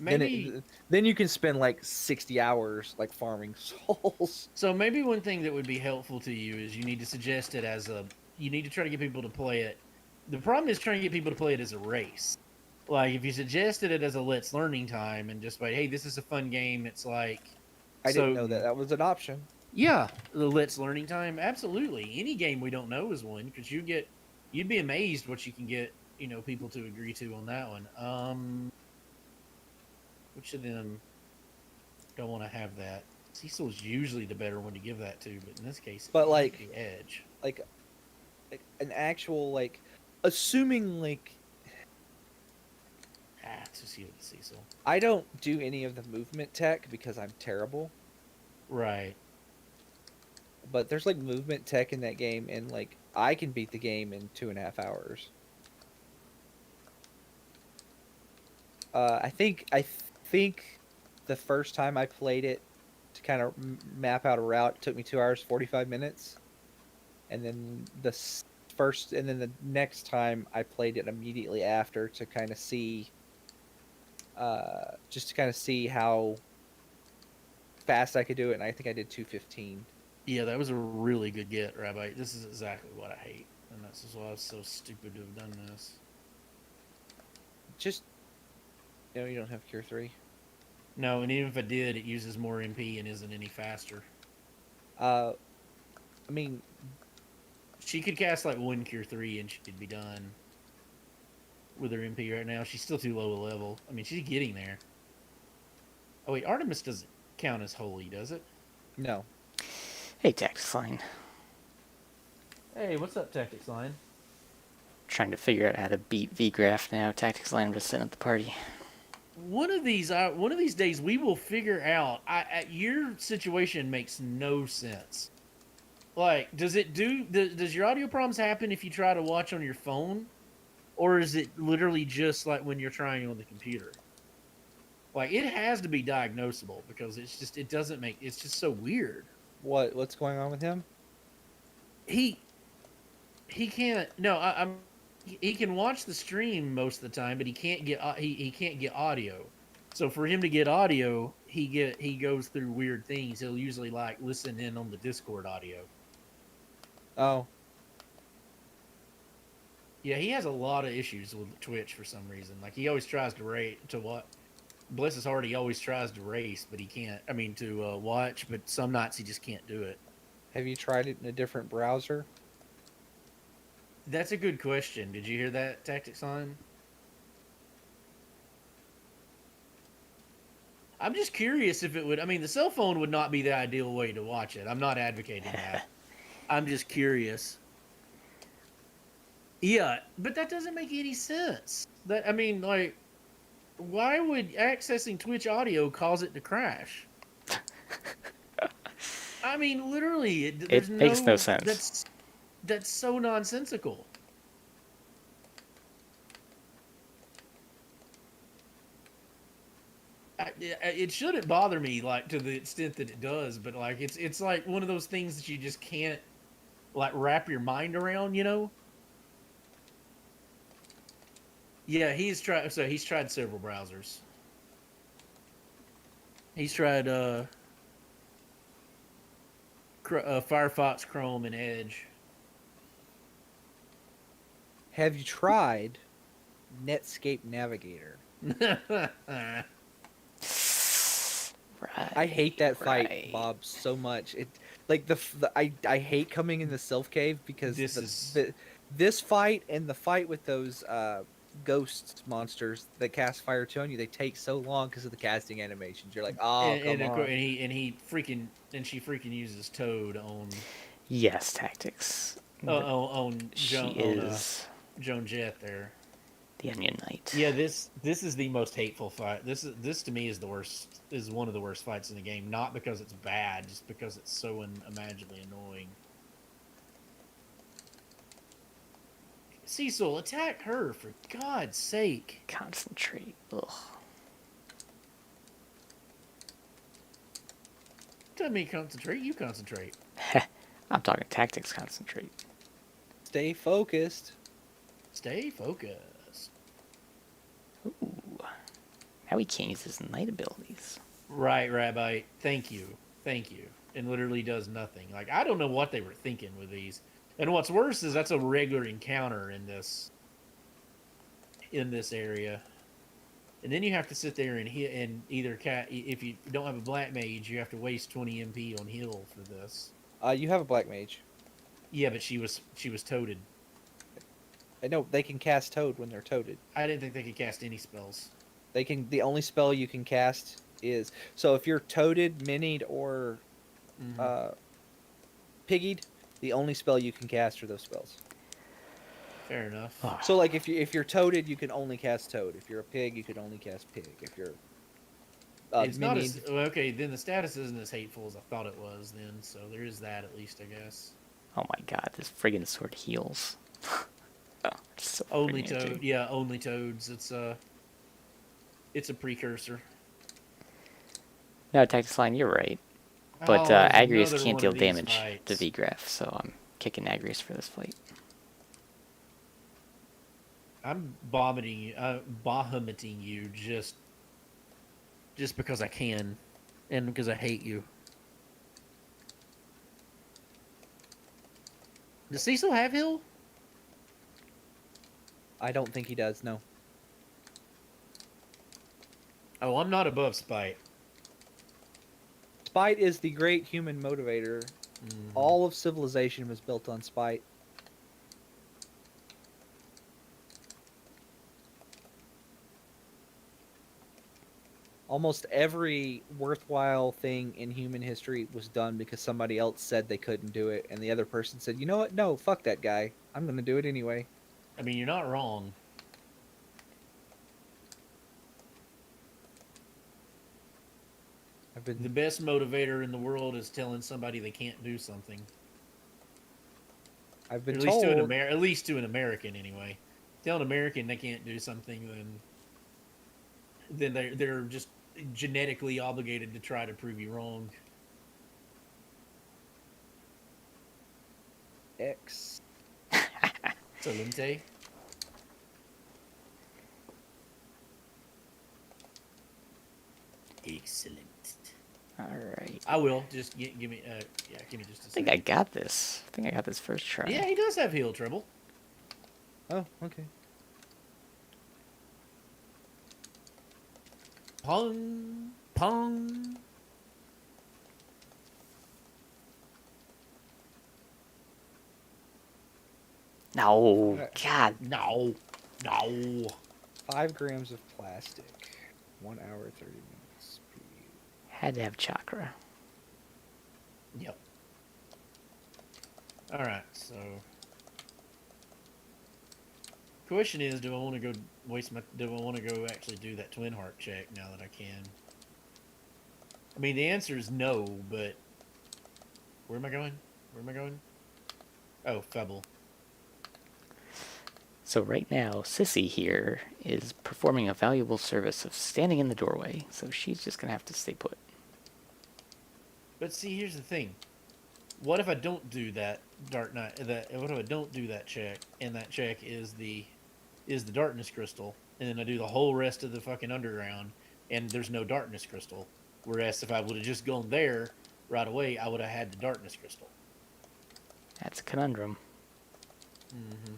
Maybe Then you can spend like 60 hours like farming souls. so. Maybe one thing that would be helpful to you is you need to suggest it as a. You need to try to get people to play it. The problem is trying to get people to play it as a race. Like if you suggested it as a let's learning time and just like, hey, this is a fun game. It's like I didn't so. know that was an option. Yeah, the let's learning time. Absolutely, any game we don't know is one because you'd be amazed what you can get. People to agree to on that one. Which of them don't want to have that? Cecil's usually the better one to give that to, but in this case, But it might be Edge. like an actual like assuming like To see with Cecil. I don't do any of the movement tech because I'm terrible. Right. But there's like movement tech in that game, and like I can beat the game in 2.5 hours. I think the first time I played it to kind of map out a route it took me 2 hours 45 minutes, and then the next time I played it immediately after to kind of see, just to kind of see how fast I could do it, and I think I did 2:15. Yeah, that was a really good get, Rabbi. This is exactly what I hate, and this is why I was so stupid to have done this. Just you don't have Cure 3. No, and even if I did, it uses more MP and isn't any faster. Uh, I mean, She could cast like one Cure 3 and she'd be done with her MP right now. She's still too low a level. I mean, she's getting there. Oh, wait, Artemis doesn't count as holy, does it? no. Hey, Tactics Line. Hey, what's up, Tactics Line? Trying to figure out how to beat Wiegraf now. Tactics Line, I'm just sitting at the party. One of these days, we will figure out. Your situation makes no sense. Like, does your audio problems happen if you try to watch on your phone, or is it literally just like when you're trying on the computer? Like, it has to be diagnosable because it doesn't make it's just so weird. What's going on with him? He he can't. No, I'm. He can watch the stream most of the time, but he can't get he can't get audio. So for him to get audio, he goes through weird things. He'll usually like listen in on the Discord audio. Oh, Yeah, he has a lot of issues with Twitch for some reason. Like he always tries to rate to what. Bless his heart, he always tries to race, but he can't. I mean, to watch, but some nights he just can't do it. have you tried it in a different browser? That's a good question. Did you hear that, Tactics On? I'm just curious if it would. I mean, the cell phone would not be the ideal way to watch it. I'm not advocating that. I'm just curious. Yeah, but that doesn't make any sense. That I mean, like, why would accessing Twitch audio cause it to crash? I mean, literally, there's It makes no no. sense. That's so nonsensical. It shouldn't bother me like to the extent that it does, but like it's like one of those things that you just can't like wrap your mind around, you know? Yeah, he's tried several browsers. He's tried Firefox, Chrome, and Edge. Have you tried Netscape Navigator? Right. I hate that fight, right. Bob, so much. It like I hate coming in the Sylph Cave because this fight and the fight with those ghost monsters that cast fire to on you, they take so long because of the casting animations. You're like, oh, come and on. she freaking uses Toad on Yes, Tactics. on She Joan is Joan Jett there. the Onion Knight. Yeah, this is the most hateful fight. This to me is the worst. Is one of the worst fights in the game. Not because it's bad, just because it's so unimaginably annoying. Cecil, attack her for God's sake! Concentrate. Ugh. Tell me concentrate. You concentrate. I'm talking Tactics concentrate. Stay focused. Stay focused. Ooh. Now he can't use his knight abilities. Right, Rabbi. Thank you. Thank you. And literally does nothing. Like, I don't know what they were thinking with these. And what's worse is that's a regular encounter in this area. And then you have to sit there and hit and either if you don't have a black mage, you have to waste 20 MP on heal for this. You have a black mage. Yeah, but she was toted. I know they can cast Toad when they're toaded. I didn't think they could cast any spells. They can. The only spell you can cast is so if you're toaded, minied, or piggied, the only spell you can cast are those spells. Fair enough. Oh. So like if you're toaded, you can only cast toad. If you're a pig, you can only cast pig. If you're It's not minied, as okay. Then the status isn't as hateful as I thought it was. Then, so there is that at least, I guess. Oh my god, this friggin' sword heals. Oh, it's so Only friggin' toad, itchy. yeah, only toads. It's a precursor. No, Tactics Line, you're right. But Oh, there's Agrius another can't one deal of these damage to fights. Wiegraf, so I'm kicking Agrius for this fight. I'm vomiting, Bahamutting you just because I can, and because I hate you. Does Cecil have heal? I don't think he does. No. Oh, I'm not above spite. Spite is the great human motivator. Mhm. All of civilization was built on spite. Almost every worthwhile thing in human history was done because somebody else said they couldn't do it, and the other person said, "You know what? No, fuck that guy. I'm going to do it anyway." I mean, you're not wrong. I've been The best motivator in the world is telling somebody they can't do something. I've been At least to told. at least to an American, anyway. Tell an American they can't do something, then they're just genetically obligated to try to prove you wrong. X. Excelente. Excellent. Alright. I will just give me give me just a I think second. I got this. I think I got this first try. Yeah, he does have heal trouble. Oh, okay. Pong, pong. No, Alright. God. No, no. 5 grams of plastic. 1 hour 30 minutes. Preview. Had to have chakra. Yep. All right, so question is, do I want to go do I want to go actually do that twin heart check now that I can? I mean, the answer is no, but where am I going? Where am I going? Oh, Febble. So right now, Sissy here is performing a valuable service of standing in the doorway, so she's just gonna have to stay put. But see, here's the thing. What if I don't do that Dark Knight? What if I don't do that check? And that check is the darkness crystal, and then I do the whole rest of the fucking underground, and there's no darkness crystal. Whereas if I would have just gone there right away, I would have had the darkness crystal. That's a conundrum. Mm-hmm.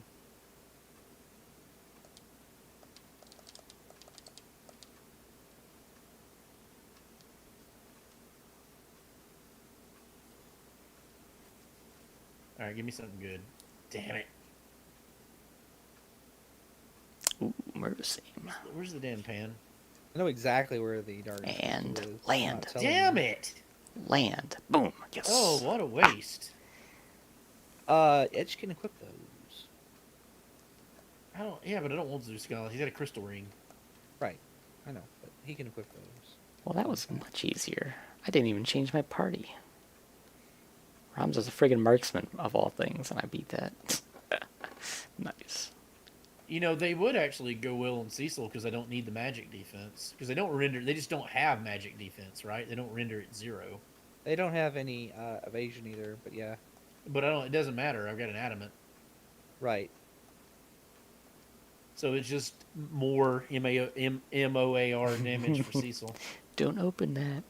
All right, give me something good. Damn it. Ooh, murder scene. Where's the damn pan? I know exactly where the darkness And crystal is. land. I'm not telling Damn you. it! Land. Boom. Yes. Oh, what a waste. Edge can equip those. Yeah, but I don't want Zeus Skull. He's got a crystal ring. Right. I know, but he can equip those. Well, that was much easier. I didn't even change my party. Rams is a friggin' marksman of all things, and I beat that. Nice. You know, they would actually go Will and Cecil because they don't need the magic defense. Because they just don't have magic defense, right? They don't render it 0. They don't have any evasion either, but yeah. But it doesn't matter. I've got an adamant. Right. So it's just more MOAR damage for Cecil. Don't open that.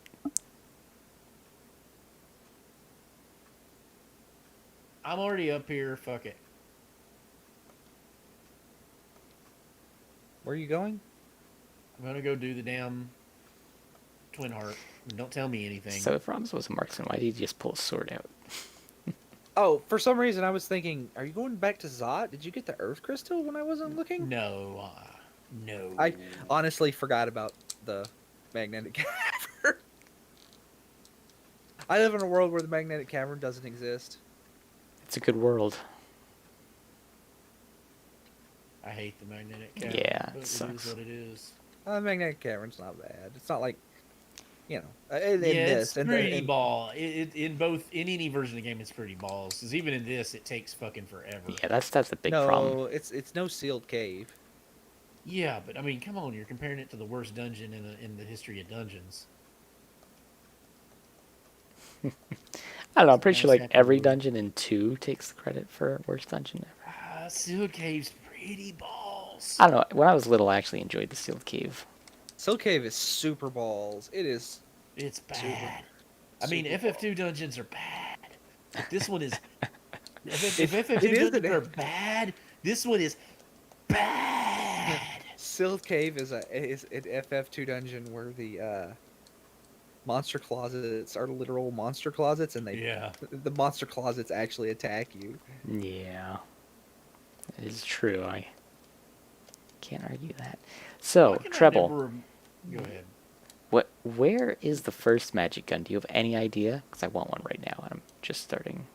I'm already up here. Fuck it. Where are you going? I'm gonna go do the damn Twin Heart. Don't tell me anything. So if Rams was a marksman, why did he just pull a sword out? Oh, for some reason I was thinking, are you going back to Zot? Did you get the Earth Crystal when I wasn't looking? No, no. I honestly forgot about the magnetic cavern. I live in a world where the magnetic cavern doesn't exist. It's a good world. I hate the magnetic cavern. Yeah, but it it sucks. is what it is. The magnetic cavern's not bad. It's not like, in It's this, pretty ball. In any version of the game, it's pretty balls. Because even in this, it takes fucking forever. Yeah, that's the big no, problem. it's no sealed cave. Yeah, but I mean, come on, you're comparing it to the worst dungeon in the history of dungeons. I don't know. I'm pretty sure Nice like every happy dungeon in 2 takes the credit for worst dungeon ever. Sealed Cave's pretty balls. I don't know. When I was little, I actually enjoyed the sealed cave. Sealed cave is super balls. It is. It's bad. Super- I mean, super FF2 dungeons are bad. But this one is. If It FF2 is dungeons an- are bad, this one is bad. Sealed cave is an FF2 dungeon where the monster closets are literal monster closets, and the monster closets actually attack you. Yeah, it is true. I can't argue that. So, Why can I Treble, never- Go ahead. where is the first magic gun? Do you have any idea? Because I want one right now, and I'm just starting.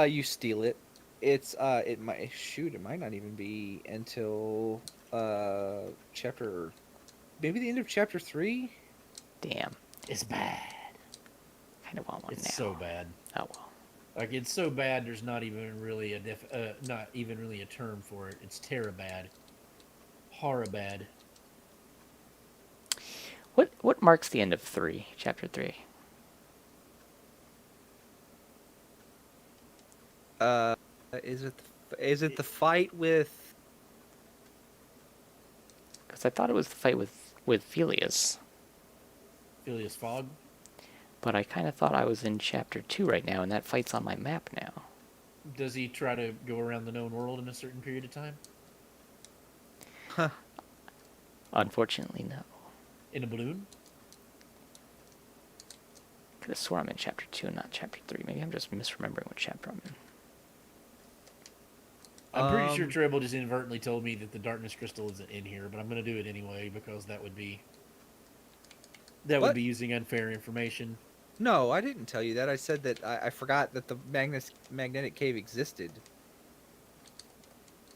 You steal it. It's it might not even be until chapter, maybe the end of chapter 3. Damn, It's bad. kind of want one It's now. so bad. Oh well. Like it's so bad. There's not even really not even really a term for it. It's terabad. Horribad. What marks the end of 3, chapter 3? Is it the fight with? Because I thought it was the fight with Felius, Phileas Fogg. but I kind of thought I was in chapter 2 right now, and that fight's on my map now. Does he try to go around the known world in a certain period of time? Huh. Unfortunately, no. In a balloon? Could have swore I'm in chapter 2 and not chapter 3. Maybe I'm just misremembering what chapter I'm in. I'm pretty sure Treble just inadvertently told me that the darkness crystal isn't in here, but I'm going to do it anyway because that would be What? using unfair information. No, I didn't tell you that. I said that I forgot that the magnetic cave existed.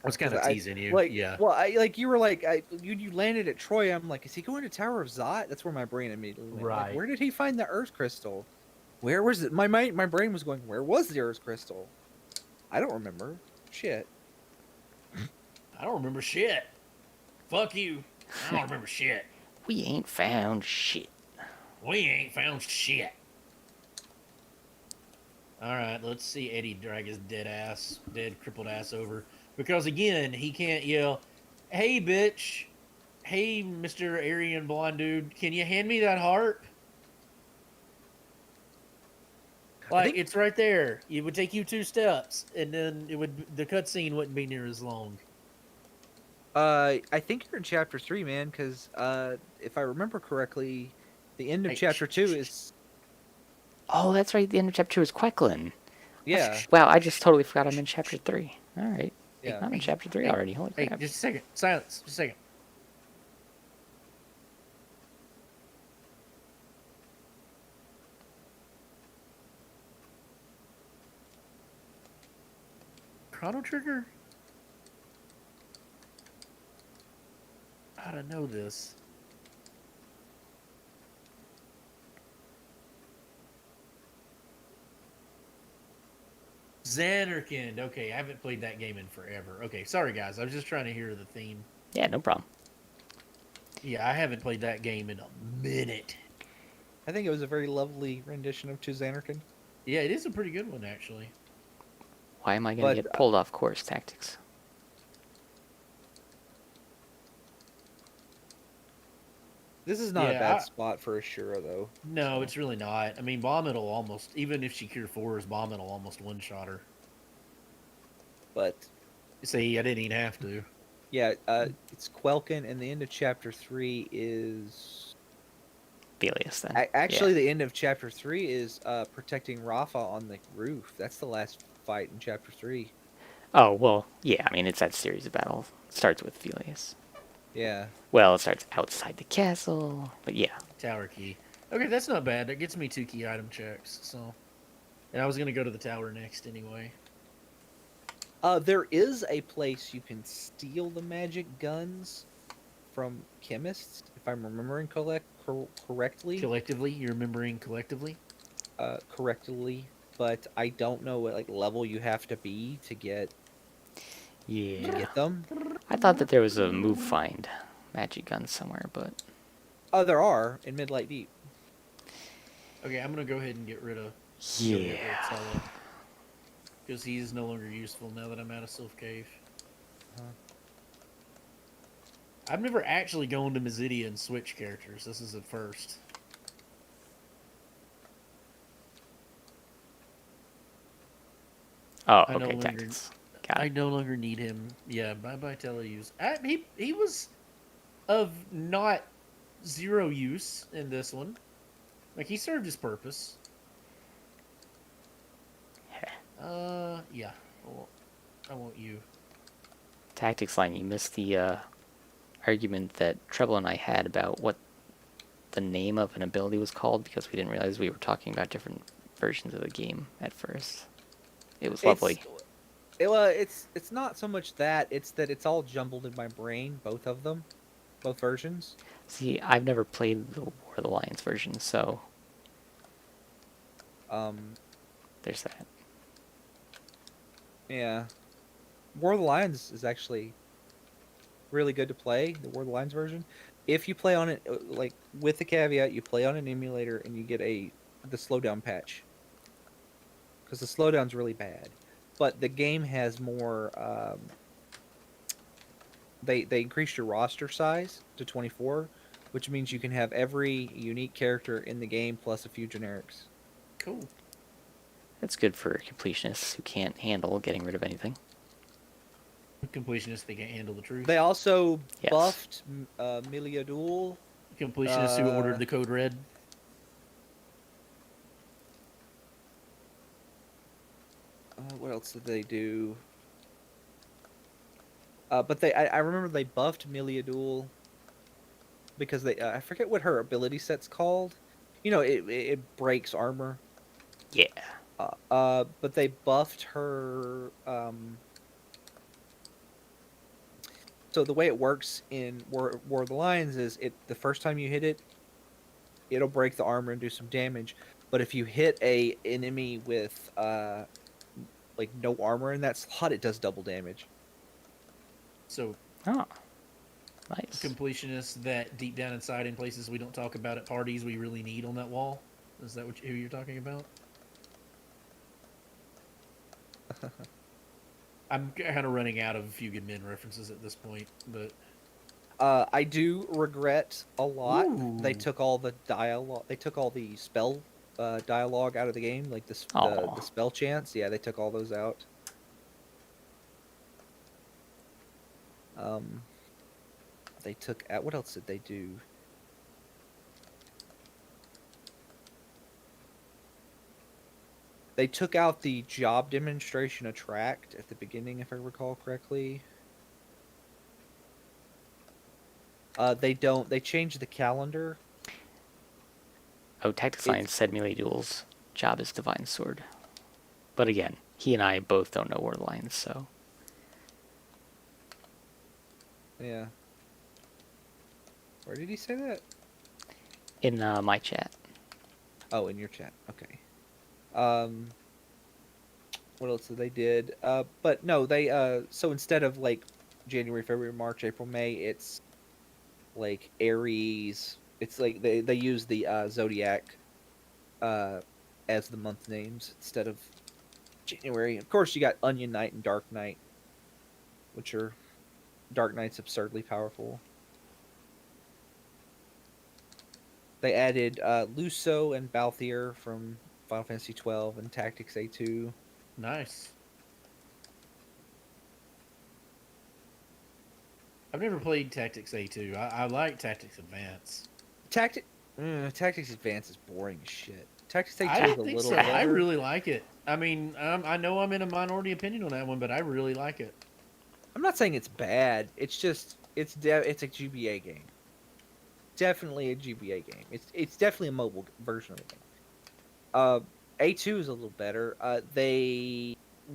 I was kind of I- teasing you. Like, yeah. well, you were like, you landed at Troy. I'm like, is he going to Tower of Zot? That's where my brain immediately went. Like, Right. where did he find the Earth Crystal? Where was it? My brain was going, where was the Earth Crystal? I don't remember. Shit. I don't remember shit. Fuck you. I don't remember shit. We ain't found shit. We ain't found shit. Alright, let's see Eddie drag his dead, crippled ass over. Because again, he can't yell, hey, bitch. Hey, Mr. Aryan blonde dude, can you hand me that heart? Like, it's right there. It would take you 2 steps, and then the cutscene wouldn't be near as long. I think you're in chapter 3, man, because if I remember correctly, the end of Hey, chapter 2 is. Oh, that's right. The end of chapter 2 is Quecklin. Yeah. Wow, I just totally forgot I'm in chapter 3. All right. Yeah. I'm in chapter 3 already. Holy Hey, crap. just a second. Silence. Just a second. Chrono Trigger? How to know this? Xanarkand. Okay, I haven't played that game in forever. Okay, sorry guys. I was just trying to hear the theme. Yeah, no problem. Yeah, I haven't played that game in a minute. I think it was a very lovely rendition of To Xanarkand. Yeah, it is a pretty good one, actually. Why am I going to But, get pulled off course tactics? This is not a Yeah, bad spot for Ashura, though. no, So. it's really not. I mean, Vomit will almost, even if she cure 4s, Vomit will almost one-shot her. But See, I didn't even have to. yeah, it's Quelkin, and the end of chapter 3 is Belius then. actually Yeah. the end of chapter 3 is protecting Rafa on the roof. That's the last fight in chapter 3. Oh, well, yeah, I mean, it's that series of battle. It starts with Belius. Yeah. Well, it starts outside the castle, but yeah. Tower key. Okay, that's not bad. That gets me 2 key item checks, so... And I was going to go to the tower next anyway. There is a place you can steal the magic guns from chemists, if I'm remembering correctly. Collectively, you're remembering collectively? Correctly, but I don't know what like level you have to be to get Yeah. them. I thought that there was a move find magic gun somewhere, but Oh, there are in Midlight Deep. Okay, I'm going to go ahead and get rid of... yeah. Because he is no longer useful now that I'm out of Sylph Cave. I've never actually gone to Mizidia and switched characters. This is the first. Oh, I no okay, longer- tactics. Got I it. no longer need him. Yeah, bye-bye Teleuse. He was of not zero use in this one. Like, he served his purpose. Yeah. I want you. Tactics line, you missed the argument that Treble and I had about what the name of an ability was called because we didn't realize we were talking about different versions of the game at first. It was lovely. It's not so much that, it's that it's all jumbled in my brain, both of them, both versions. See, I've never played the War of the Lions version, so there's that. Yeah. War of the Lions is actually really good to play, the War of the Lions version. If you play on it, like, with the caveat, you play on an emulator and you get the slowdown patch. Because the slowdown's really bad. But the game has more, they increased your roster size to 24, which means you can have every unique character in the game plus a few generics. Cool. That's good for completionists who can't handle getting rid of anything. Completionists, they can't handle the truth. They also Yes. buffed Miliadul. Completionists who ordered the code red. What else did they do? But I remember they buffed Miliadul because I forget what her ability set's called. You know, it breaks armor. Yeah. But they buffed her. So the way it works in War of the Lions is the first time you hit it, it'll break the armor and do some damage. But if you hit a enemy with like no armor in that slot, it does double damage. So, Oh. Nice. completionists that deep down inside in places we don't talk about at parties we really need on that wall. Is that who you're talking about? I'm kind of running out of a few good men references at this point, but I do regret a lot. Ooh. They took all the dialogue. They took all the spell dialogue out of the game, like the spell chants. Yeah, they took all those out. They took out. What else did they do? They took out the job demonstration attract at the beginning, if I recall correctly. They don't. They changed the calendar. Oh, Tactics Science said Melee Duel's job is Divine Sword. But again, he and I both don't know War of the Lions, so... Yeah. Where did he say that? In my chat. Oh, in your chat. Okay. What else did they did? But no, they so instead of like January, February, March, April, May, it's like Aries. It's like they use the zodiac as the month names instead of January. Of course, you got Onion Knight and Dark Knight, which are Dark Knight's absurdly powerful. They added Luso and Balthier from Final Fantasy 12 and Tactics A2. Nice. I've never played Tactics A2. I like Tactics Advance. Tactics Advance is boring as shit. Tactics A2 I is a don't think little so. better. I really like it. I mean, I know I'm in a minority opinion on that one, but I really like it. I'm not saying it's bad. It's just it's a GBA game. Definitely a GBA game. It's definitely a mobile version of the game. A2 is a little better.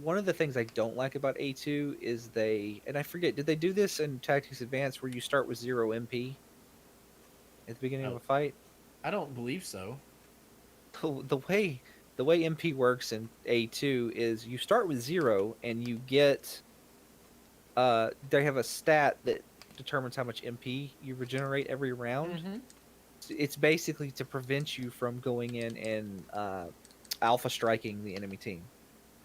One of the things I don't like about A2 is and I forget, did they do this in Tactics Advance where you start with 0 MP at the beginning of Oh, a fight? I don't believe so. The way MP works in A2 is you start with 0 and you get they have a stat that determines how much MP you regenerate every round. Mm-hmm. It's basically to prevent you from going in and alpha striking the enemy team.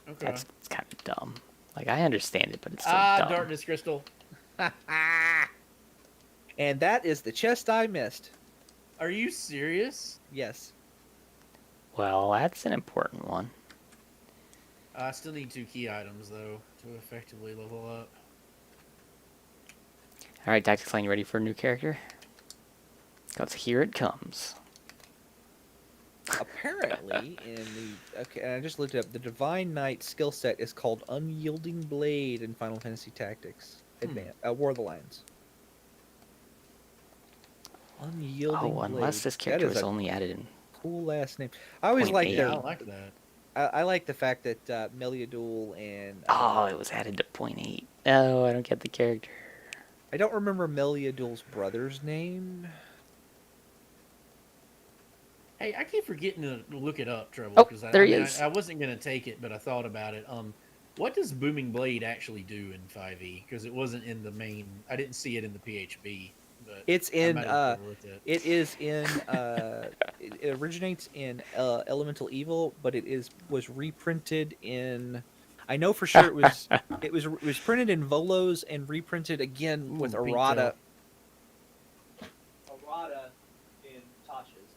Okay. That's kind of dumb. Like, I understand it, but it's still dumb. Darkness Crystal. And that is the chest I missed. Are you serious? Yes. Well, that's an important one. I still need 2 key items, though, to effectively level up. Alright, Tactics Line, you ready for a new character? Because here it comes. Apparently, and I just looked it up. The Divine Knight skill set is called Unyielding Blade in Final Fantasy Tactics War of the Lions. Unyielding Blade. Unless this character was only added in. Cool last name. I always like .8. their. I like that. I like the fact that Meliadul and. It was added to .8. Oh, I don't get the character. I don't remember Meliadul's brother's name. Hey, I keep forgetting to look it up, Trevor. Oh, because there he is. I wasn't gonna take it, but I thought about it. What does Booming Blade actually do in 5e? Because it wasn't in the main. I didn't see it in the PHB. But It's in. it It originates in Elemental Evil, but was reprinted in. I know for sure it was printed in Volos and reprinted again with Errata. Errata in Tasha's.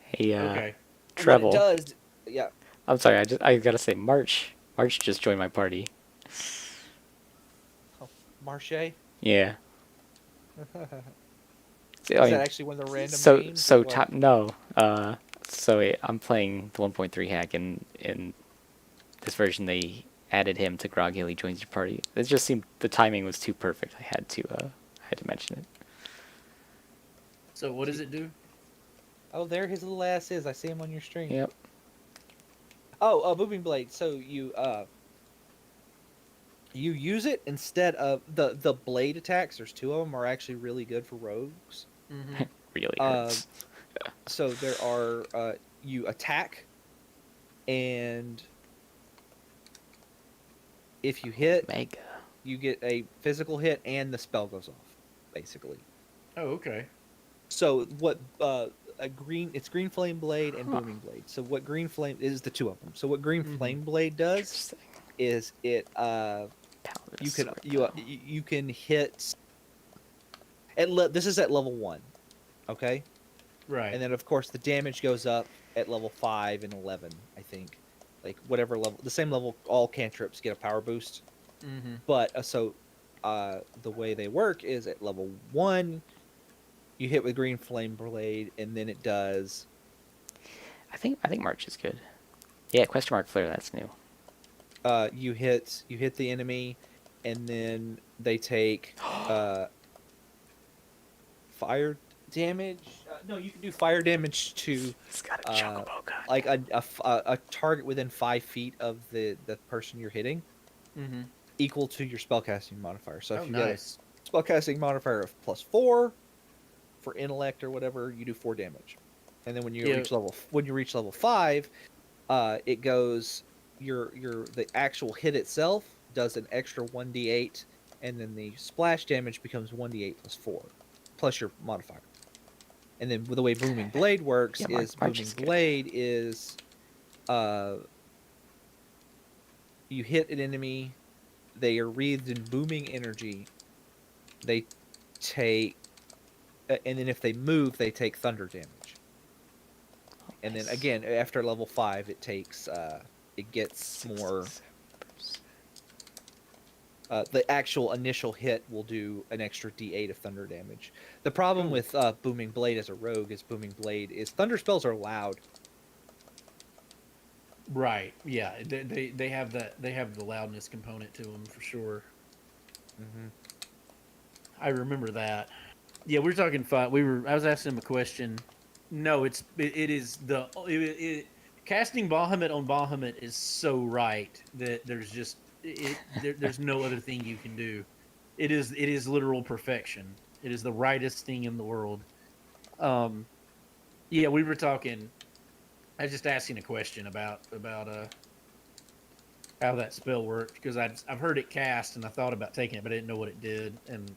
Hey, okay. Treble. What it does, yeah. I'm sorry, I gotta say, March just joined my party. Oh, Marche? Yeah. Is that actually one of the random names? I'm playing the 1.3 hack, and in this version they added him to Grog Hill. He joins your party. It just seemed the timing was too perfect. I had to mention it. So what does it do? Oh, there his little ass is. I see him on your stream. Yep. Oh, Booming Blade. So you use it instead of the blade attacks. There's 2 of them are actually really good for rogues. Mm-hmm. Really hurts. So there are you attack, and if you hit, Mega. you get a physical hit, and the spell goes off, basically. Oh, okay. So what it's Green Flame Blade and Booming Blade. So what Green Flame is the 2 of them. So what Green Flame Blade does is it you can hit this is at level 1. Okay? Right. And then of course the damage goes up at level 5 and 11, I think. Like whatever level, the same level all cantrips get a power boost. Mm-hmm. But the way they work is at level 1 you hit with Green Flame Blade, and then it does. I think March is good. Yeah, question mark flare. That's new. You hit the enemy, and then they take fire damage. No, you can do fire damage to. It's got a chocobo gun. Like a target within 5 feet of the person you're hitting, equal to your spellcasting modifier. So if you get a spellcasting modifier of +4. For intellect or whatever, you do 4 damage, and then when you reach level 5, it goes the actual hit itself does an extra 1d8, and then the splash damage becomes 1d8 +4, plus your modifier. And then the way Booming Blade works Booming Blade is, you hit an enemy, they are wreathed in booming energy, they take. And then if they move, they take thunder damage. And then Nice. again, after level 5, it takes it gets more. 67%. The actual initial hit will do an extra D8 of thunder damage. The problem Cool. with Booming Blade as a rogue is thunder spells are loud. Right. Yeah. They have that. They have the loudness component to them for sure. Mm-hmm. I remember that. Yeah, we were talking fight. I was asking him a question. No, it is casting Bahamut on Bahamut is so right that there's just there's no other thing you can do. It is literal perfection. It is the rightest thing in the world. Um, yeah, we were talking. I was just asking a question about how that spell worked because I've heard it cast and I thought about taking it, but I didn't know what it did, and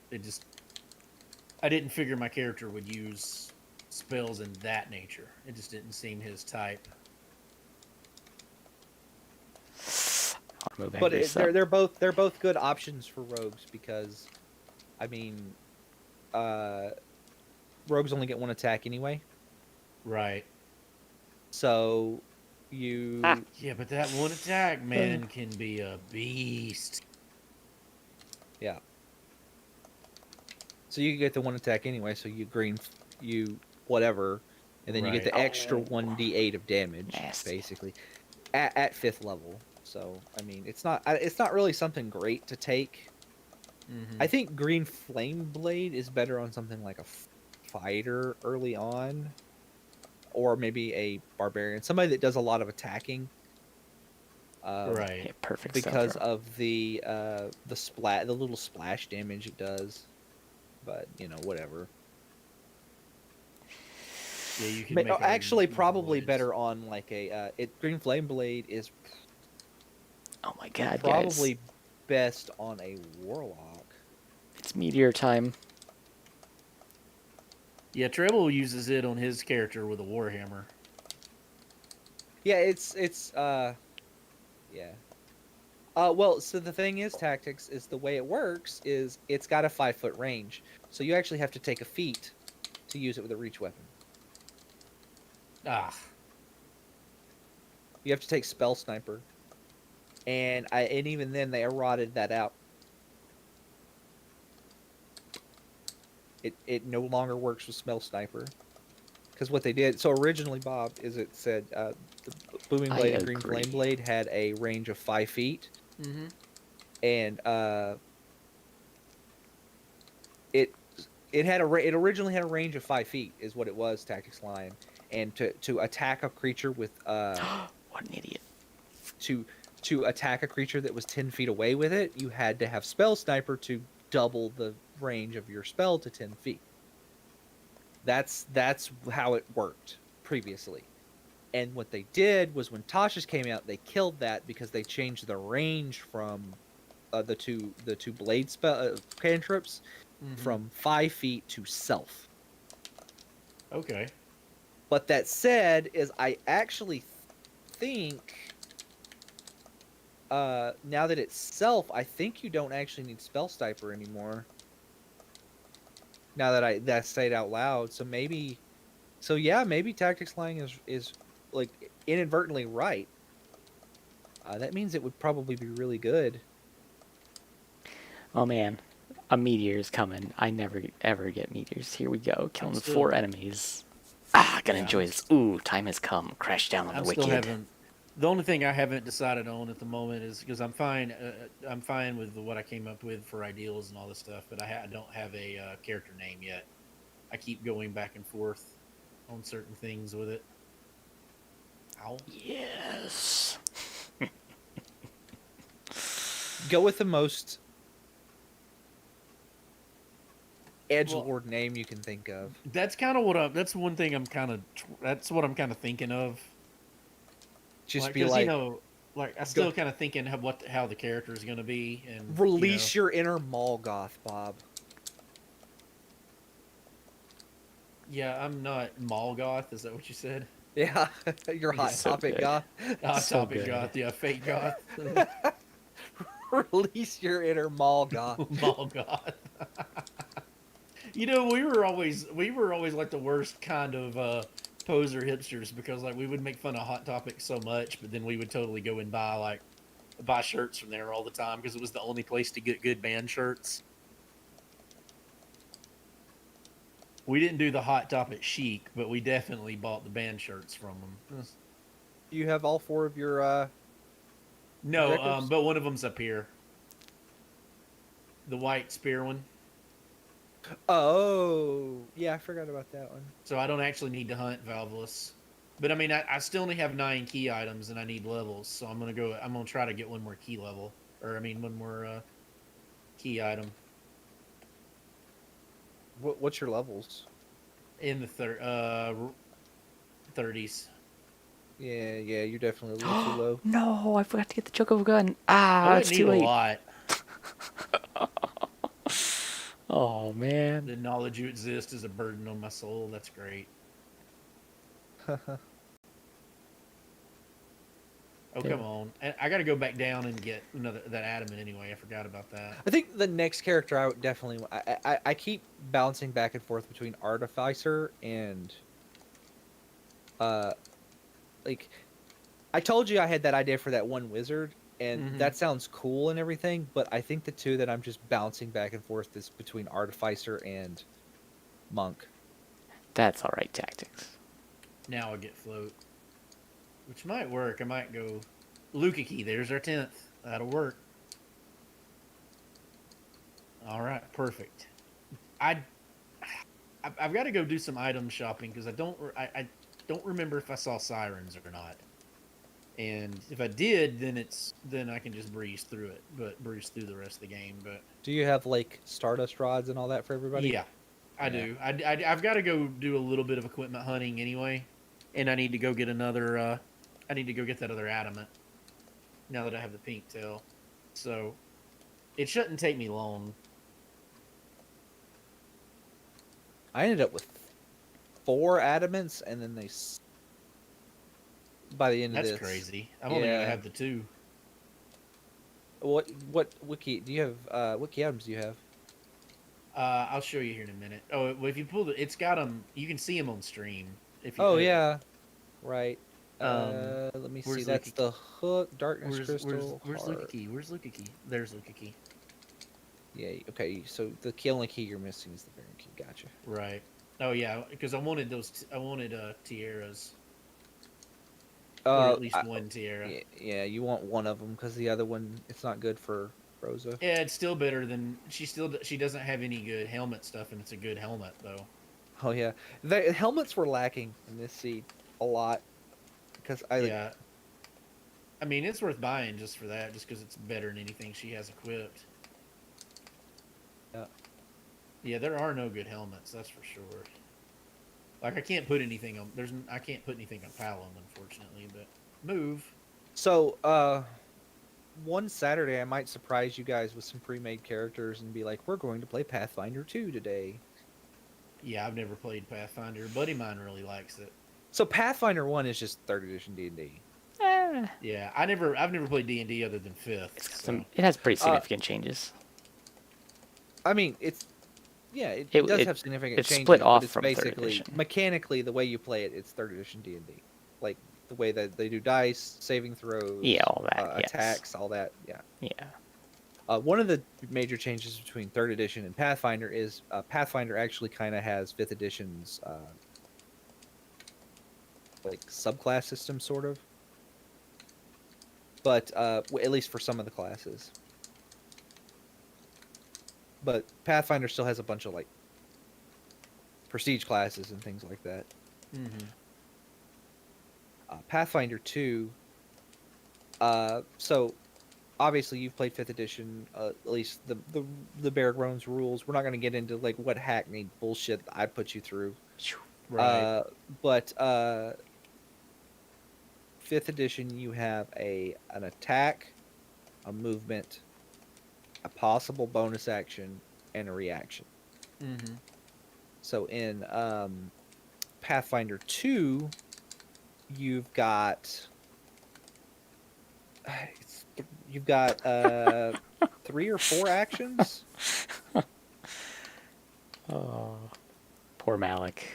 I didn't figure my character would use spells in that nature. It just didn't seem his type. I'll move back But this up. they're both good options for rogues because, I mean, rogues only get one attack anyway. Right. So you Yeah, but that one attack, man, can be a beast. yeah. So you get the one attack anyway. So you whatever, and then you get Right. the extra Oh. 1d8 of damage Nasty. basically at 5th level. So I mean, it's not really something great to take. Mhm. I think Green Flame Blade is better on something like a fighter early on, or maybe a barbarian, somebody that does a lot of attacking. Right. Yeah, perfect Because stealth row. of the little splash damage it does. But whatever. Yeah, you can make it Actually, in probably woods. better on like a Green Flame Blade is Oh my god, probably guys. best on a warlock. It's meteor time. Yeah, Treble uses it on his character with a warhammer. Yeah, it's yeah. Well, so the thing is, tactics is the way it works is it's got a 5-foot range, so you actually have to take a feat to use it with a reach weapon. Ah, You have to take Spell Sniper, and even then they eroded that out. It no longer works with Spell Sniper because what they did. So originally, Bob, is it said the Booming I Blade and Green agree. Flame Blade had a range of 5 feet, mm-hmm. and it it originally had a range of 5 feet is what it was, Tactics Lion, and to attack a creature with What an idiot. to attack a creature that was 10 feet away with it, you had to have Spell Sniper to double the range of your spell to 10 feet. That's how it worked previously. And what they did was when Tasha's came out, they killed that because they changed the range from the two blade spell cantrips Mm-hmm. from 5 feet to self. Okay. But that said, is I actually think now that it's self, I think you don't actually need Spell Sniper anymore. Now that I say it out loud, so maybe Tactics Lying is like inadvertently right. That means it would probably be really good. Oh man. A meteor's coming. I never ever get meteors. Here we go. Killing still- 4 enemies. Ah, gonna Yeah, enjoy I'm this. Ooh, time has come. Crash down on I'm the still wicked. haven't. The only thing I haven't decided on at the moment is because I'm fine. I'm fine with what I came up with for ideals and all this stuff, but I don't have a character name yet. I keep going back and forth on certain things with it. Ow. Yes. Go with the most edgelord name you can think of. That's kind of what I'm. That's one thing I'm kind of. That's what I'm kind of thinking of. Just be 'cause, like, I still kind of thinking how the character is going to be and release your inner Molgoth, Bob. Yeah, I'm not Malgoth. Is that what you said? Yeah, your hot so topic good. goth. Hot So topic good. goth. Yeah, fake goth. Release your inner Molgoth. Malgoth. We were always like the worst kind of poser hipsters because like we would make fun of Hot Topic so much, but then we would totally go and buy shirts from there all the time because it was the only place to get good band shirts. We didn't do the Hot Topic chic, but we definitely bought the band shirts from them. Do you have all 4 of your No, objectives? but one of them's up here. The white spear one. Oh, yeah, I forgot about that one. So I don't actually need to hunt Valvelus. But I mean, I still only have 9 key items and I need levels. So I'm gonna try to get one more key level. Or I mean, one more key item. What's your levels? In the 30s. Yeah, you're definitely a little too low. No, I forgot to get the chocobo gun. I It's wouldn't too need late. a lot. Oh man. The knowledge you exist is a burden on my soul. That's great. Oh, Yeah. come on. I got to go back down and get that adamant anyway. I forgot about that. I think the next character I would definitely... I keep bouncing back and forth between Artificer and... like... I told you I had that idea for that one wizard, and that sounds cool and everything, but I think the two that I'm just bouncing back and forth is between Artificer and Monk. That's alright tactics. Now I get float. Which might work. I might go Lukaki. There's our 10th. That'll work. All right, perfect. I've got to go do some item shopping because I don't remember if I saw sirens or not. And if I did, then I can just breeze through the rest of the game. But Do you have, like, Stardust rods and all that for everybody? yeah, I do. I've got to go do a little bit of equipment hunting anyway, and I need to go get another. I need to go get that other adamant. Now that I have the pink tail, so it shouldn't take me long. I ended up with 4 adamants, and then by the end That's of this... crazy. I'm only gonna have the 2. What wiki do you have? What key items do you have? I'll show you here in a minute. Oh, well, if you pull it's got them. You can see them on stream. If you, Oh yeah, right. Um, Let me where's see. That's Lukaki? the hook, darkness crystal. Where's heart. Lukaki? Where's Lukaki? There's Lukaki. Yeah. Okay. So the only key you're missing is the variant key. Gotcha. Right. Oh yeah, because I wanted I wanted tiaras. Or at least one tiara. Yeah. You want one of them because the other one it's not good for Rosa. Yeah, it's still better than she doesn't have any good helmet stuff, and it's a good helmet though. Oh yeah, the helmets were lacking in this seed a lot because Yeah. I mean, it's worth buying just for that, just because it's better than anything she has equipped. Yeah. Yeah, there are no good helmets, that's for sure. Like I can't put anything on. I can't put anything on Palom, unfortunately. But move. So one Saturday I might surprise you guys with some pre-made characters and be like, we're going to play Pathfinder 2 today. Yeah, I've never played Pathfinder. A buddy of mine really likes it. So Pathfinder 1 is just 3rd edition D&D. Yeah, I've never played D&D other than 5th. So. It has pretty significant changes. I mean, it does have significant it's changes. split off but it's from 3rd basically edition. mechanically the way you play it. It's 3rd edition D&D, like the way that they do dice, saving throws, Yeah, all that. Yes. attacks, all that. Yeah. Yeah. One of the major changes between 3rd edition and Pathfinder is Pathfinder actually kind of has 5th edition's like subclass system, sort of. But at least for some of the classes. But Pathfinder still has a bunch of like prestige classes and things like that. Mm-hmm. Pathfinder 2. So obviously you've played 5th edition, at least the Bare Bones rules. We're not going to get into like what hackneyed bullshit I put you through. Right. But 5th edition you have an attack, a movement, a possible bonus action, and a reaction. Mm-hmm. So in Pathfinder 2, you've got 3 or 4 actions. Oh, poor Malik.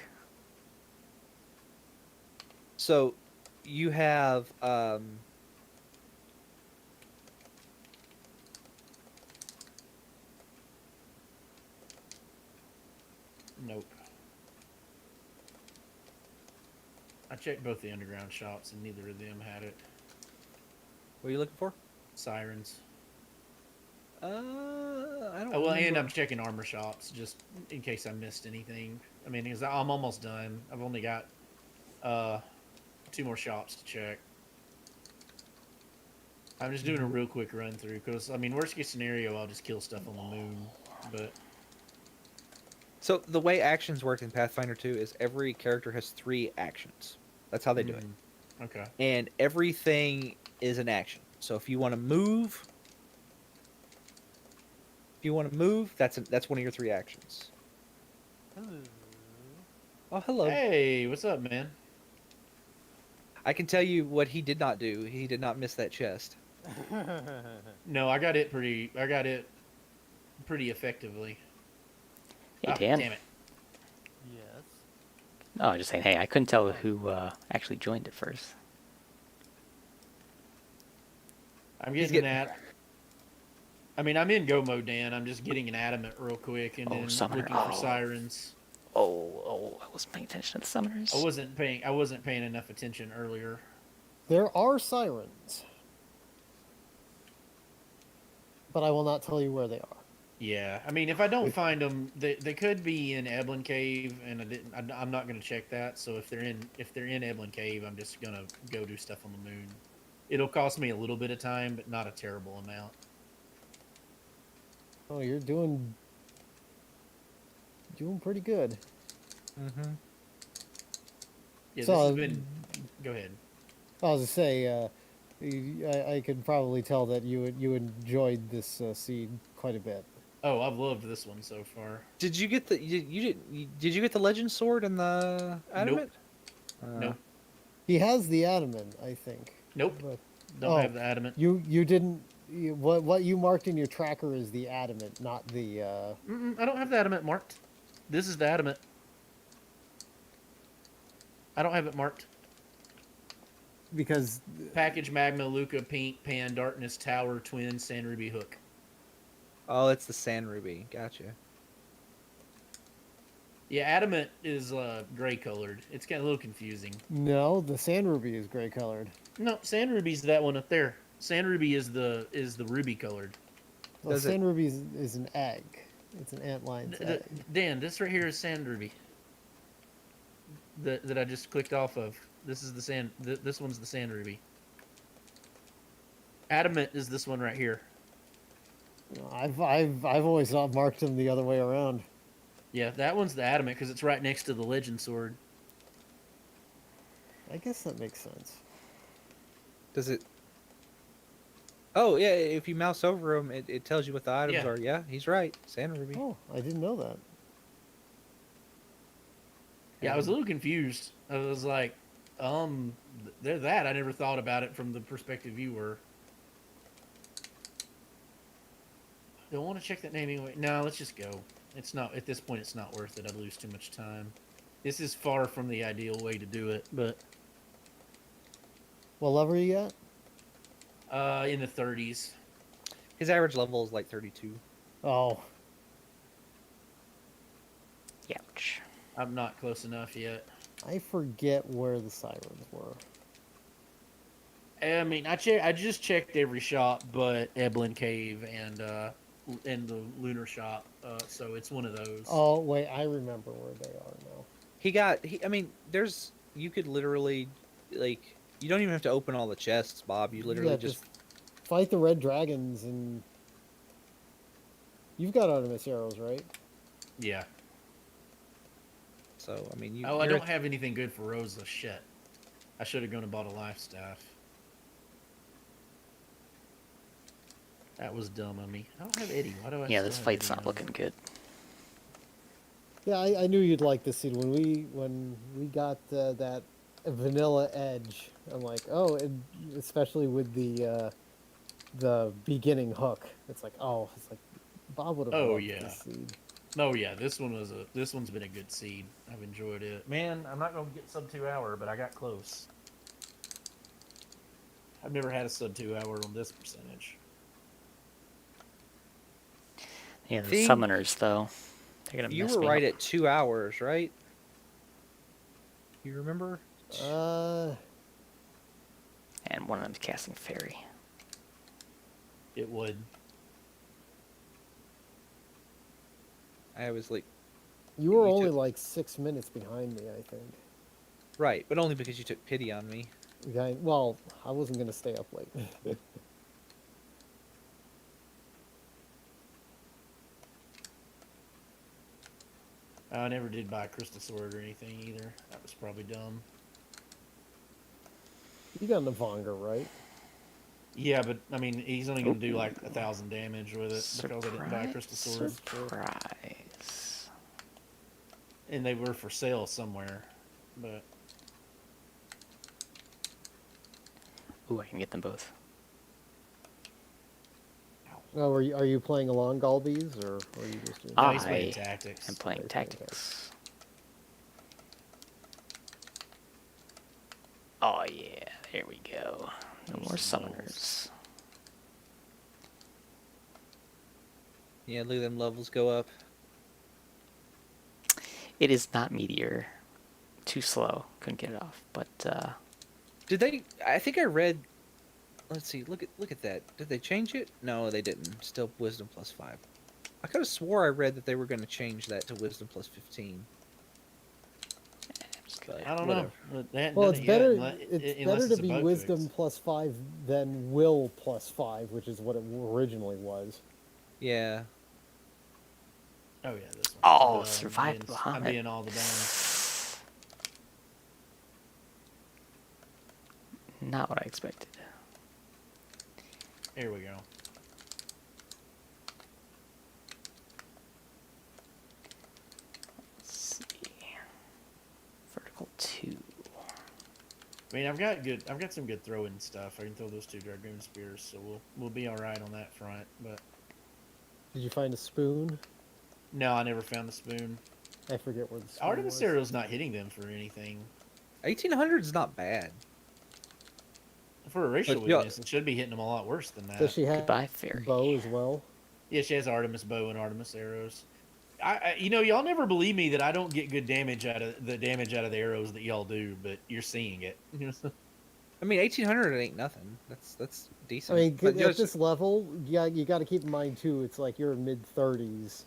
So you have Nope. I checked both the underground shops and neither of them had it. what are you looking for? Sirens. I don't Oh, well, and remember. I'm checking armor shops just in case I missed anything. I mean, because I'm almost done. I've only got 2 more shops to check. I'm just doing a real quick run through because, I mean, worst case scenario, I'll just kill stuff on the moon. But So the way actions work in Pathfinder 2 is every character has 3 actions. That's how they do it. Okay. And everything is an action. So if you want to move, that's one of your 3 actions. Hello. Oh, hello. Hey, what's up, man? I can tell you what he did not do. He did not miss that chest. No, I got it pretty effectively. Hey, Ah, Dan. damn it. Yes. Oh, just saying. Hey, I couldn't tell who actually joined it first. I'm He's getting getting- that. I mean, I'm in go mode, Dan. I'm just getting an adamant real quick and Oh, then summoner. looking for Oh. sirens. Oh, I wasn't paying attention to the summoners. I wasn't paying enough attention earlier. There are sirens, but I will not tell you where they are. Yeah, I mean, if I don't find them, they could be in Eblin Cave, and I'm not gonna check that. So if they're in Eblin Cave, I'm just gonna go do stuff on the moon. It'll cost me a little bit of time, but not a terrible amount. Oh, you're doing pretty good. Mm-hmm. Yeah, So, this has been. Go ahead. I was to say, I could probably tell that you enjoyed this seed quite a bit. Oh, I've loved this one so far. Did you get the did you get the legend sword and the adamant? Nope. He has the adamant, I think. Nope. But Don't have the adamant. you didn't. What you marked in your tracker is the adamant, not the. I don't have the adamant marked. This is the adamant. I don't have it marked. Because Package Magma, Luca, Pink, Pan, Darkness, Tower, Twin, Sand Ruby, Hook. Oh, it's the sand ruby. Gotcha. Yeah, adamant is gray colored. It's kind of a little confusing. no, the sand ruby is gray colored. No, Sand Ruby's that one up there. Sand Ruby is the ruby colored. Well, Does it- sand ruby is an egg. It's an antlion's egg. Dan, this right here is Sand Ruby. That I just clicked off of. This is the sand. This one's the Sand Ruby. Adamant is this one right here. I've always not marked them the other way around. Yeah, that one's the adamant because it's right next to the legend sword. I guess that makes sense. Does it? Oh yeah, if you mouse over them, it tells you what the items Yeah. are. Yeah, he's right. Sand ruby. Oh, I didn't know that. Yeah, I was a little confused. I was like, they're that. I never thought about it from the perspective you were. Don't want to check that name anyway. No, let's just go. It's not at this point. It's not worth it. I'd lose too much time. This is far from the ideal way to do it, but What level are you at? in the 30s. His average level is like 32. Oh, Ouch. I'm not close enough yet. I forget where the sirens were. I mean, I just checked every shop, but Eblin Cave and the Lunar shop. So it's one of those. Oh, wait, I remember where they are now. I mean, you could literally, like, you don't even have to open all the chests, Bob. You literally Yeah, just fight the red dragons and you've got Artemis arrows, right? Yeah. so, I mean, Oh, I you're don't have anything good for Rosa. Shit. I should have gone and bought a life staff. That was dumb of me. I don't have Eddie. Why do I? Yeah, still this have fight's Eddie not on? looking good. Yeah, I knew you'd like this seed when we got that vanilla edge. I'm like, oh, and especially with the beginning hook. It's like Bob would have Oh, loved yeah. this seed. Oh yeah, this one's been a good seed. I've enjoyed it. Man, I'm not gonna get sub 2 hour, but I got close. I've never had a sub 2 hour on this percentage. Yeah, the Think summoners though, they're gonna you mess were me right up. at 2 hours, right? You remember? And one of them's casting fairy. It would. I was like, You were You only took- like 6 minutes behind me, I think. right, but only because you took pity on me. Well, I wasn't gonna stay up late. I never did buy a crystal sword or anything either. That was probably dumb. You got Navanga, right? Yeah, but I mean, he's only gonna do like 1,000 damage with it because I didn't buy a crystal sword, Surprise. and they were for sale somewhere. But Ooh, I can get them both. Oh, are you playing along Golbeeze, or are you just doing? no, Ah. he's playing I tactics. I'm playing Okay. tactics. Oh yeah, there we go. No There's more some summoners. Yeah, look at them levels go up. It is not meteor. Too slow. Couldn't get it off. But Did they? I think I read. Let's see. Look at that. Did they change it? No, they didn't. Still wisdom +5. I could have swore I read that they were going to change that to wisdom +15. But I don't whatever. know. They hadn't Well, done it's it better. yet, It's unless better it's to a be bug Wisdom fix. +5 than Will +5, which is what it originally was. Yeah. Oh yeah, this one. oh, survive I'm Bahamut. being all the bones. Not what I expected. Here we go. Let's see. Vertical 2. I mean, I've got some good throwing stuff. I can throw those 2 dragoon spears, so we'll be all right on that front. But Did you find a spoon? no, I never found the spoon. I forget where the spoon Artemis was. arrow's not hitting them for anything. 1800 is not bad. For a racial But, yeah. weakness, it should be hitting them a lot worse than that. Does she have Goodbye, fairy. bow as well? Yeah, she has Artemis bow and Artemis arrows. Y'all never believe me that I don't get good damage out of the arrows that y'all do, but you're seeing it. I mean, 1800 ain't nothing. That's I decent. mean, But at just- this level, yeah, you got to keep in mind too. It's like you're in mid-30s.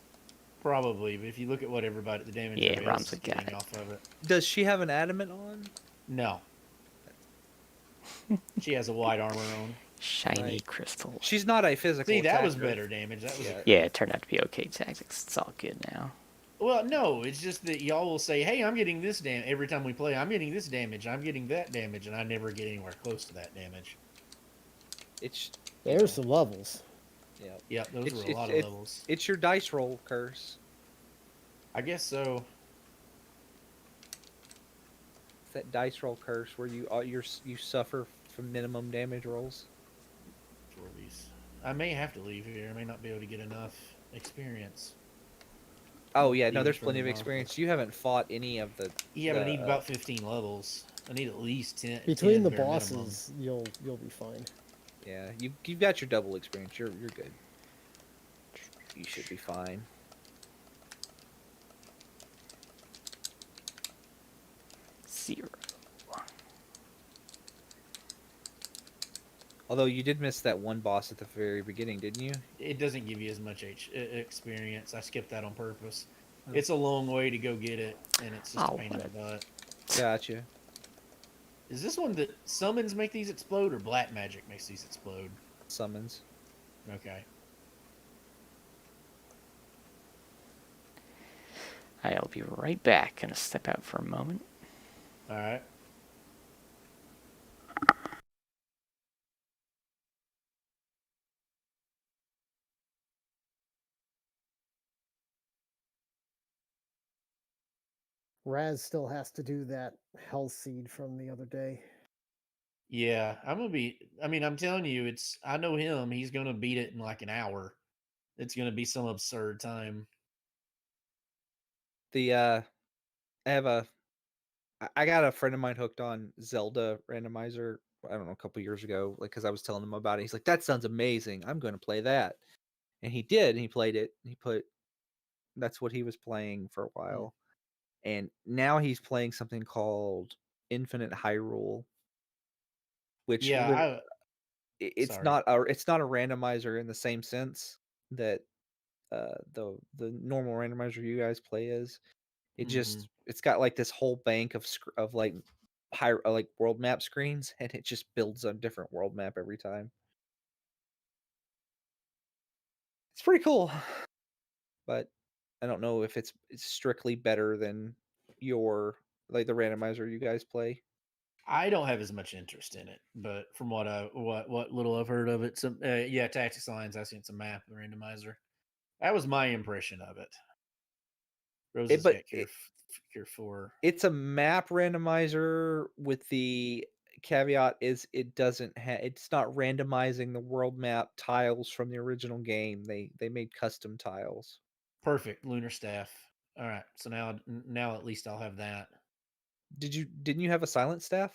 Probably, but if you look at what everybody the damage Yeah, everybody else Ramza is got getting it. off of it. does she have an adamant on? No. She has a white armor on. Shiny Right. crystal. She's not a physical. See, that was attacker. better damage. That was Yeah. Yeah, it turned out to be okay tactics. It's all good now. Well, no, it's just that y'all will say, "Hey, I'm getting this damage every time we play. I'm getting this damage. I'm getting that damage," and I never get anywhere close to that damage. It's There's some levels. yeah. Yep, those were a lot of levels. It's your dice roll curse. I guess so. It's that dice roll curse where you suffer from minimum damage rolls. For these, I may have to leave here. I may not be able to get enough experience. Oh yeah, no, Even there's from plenty the of novel. experience. You haven't fought any of the. Yeah, but I the, need about 15 levels. I need at least 10. Between 10 the bare minimum. bosses, you'll be fine. Yeah, you've got your double experience. You're good. You should be fine. Zero. Although you did miss that one boss at the very beginning, didn't you? It doesn't give you as much experience. I skipped that on purpose. Oh. It's a long way to go get it, and it's just Oh, a pain in the what butt. Gotcha. Is this one that summons make these explode, or black magic makes these explode? Summons. Okay. I'll be right back. Gonna step out for a moment. All right. Raz still has to do that hell seed from the other day. Yeah, I'm gonna be. I mean, I'm telling you, it's. I know him. He's gonna beat it in like an hour. It's gonna be some absurd time. I got a friend of mine hooked on Zelda randomizer. I don't know, a couple years ago, like because I was telling him about it. He's like, "That sounds amazing. I'm going to play that," and he did. And he played it. And that's what he was playing for a while, and now he's playing something called Infinite Hyrule, which Yeah, it's sorry. not a randomizer in the same sense that the normal randomizer you guys play is. It's got like this whole bank of like like world map screens, and it just builds a different world map every time. It's pretty cool, but I don't know if it's strictly better than your like the randomizer you guys play. I don't have as much interest in it, but from what what little I've heard of it, some yeah, Tactics Lines, I've seen some map randomizer. That was my impression of it. Rose's But got Cure 4. it's a map randomizer with the caveat is it's not randomizing the world map tiles from the original game. They made custom tiles. Perfect. Lunar Staff. All right. So now at least I'll have that. Didn't you have a silent staff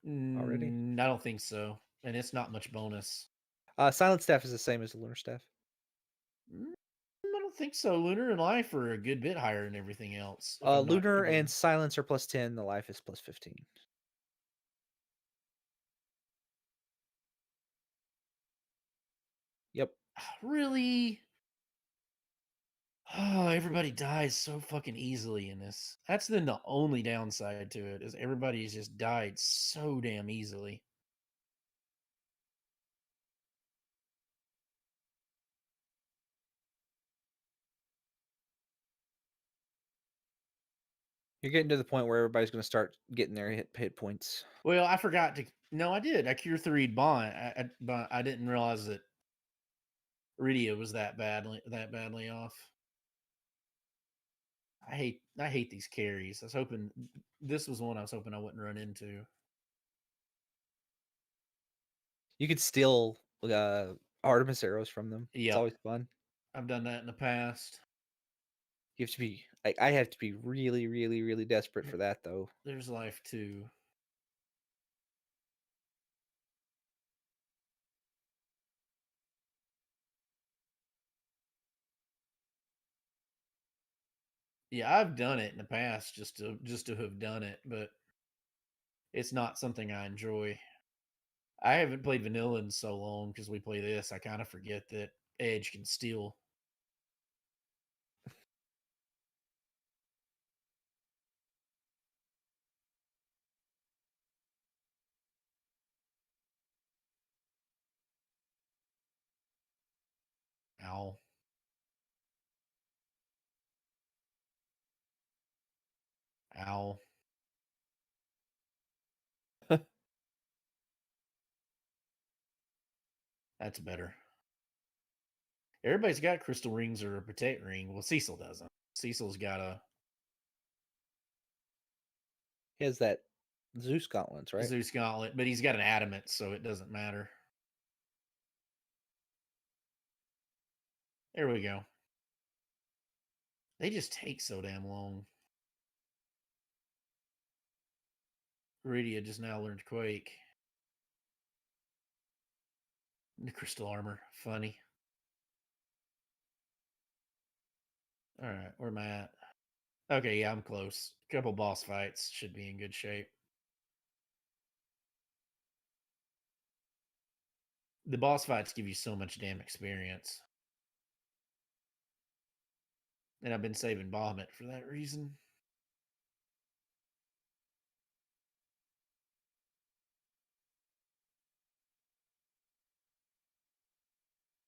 already? I don't think so. And it's not much bonus. Silent staff is the same as the lunar staff. I don't think so. Lunar and Life are a good bit higher than everything else. if I'm not Lunar completely- and silence are +10. The life is +15. Yep. Really? Oh, everybody dies so fucking easily in this. That's then the only downside to it is everybody's just died so damn easily. You're getting to the point where everybody's going to start getting their hit points. Well, I forgot to. No, I did. I Cure 3'd Bond, but I didn't realize that Iridia was that badly off. I hate these carries. I was hoping this was one I was hoping I wouldn't run into. You could steal Artemis arrows from them. Yeah, It's always fun. I've done that in the past. You have to be. I have to be really, really, really desperate for that, though. There's Life too. Yeah, I've done it in the past just to have done it, but it's not something I enjoy. I haven't played vanilla in so long because we play this. I kind of forget that Edge can steal. Ow. Ow. That's better. Everybody's got crystal rings or a protect ring. Well, Cecil doesn't. Cecil's got a He has that Zeus gauntlets, right? Zeus gauntlet, but he's got an adamant, so it doesn't matter. There we go. They just take so damn long. Iridia just now learned Quake. The crystal armor. Funny. All right, where am I at? Okay, yeah, I'm close. A couple boss fights should be in good shape. The boss fights give you so much damn experience. And I've been saving Bahamut for that reason.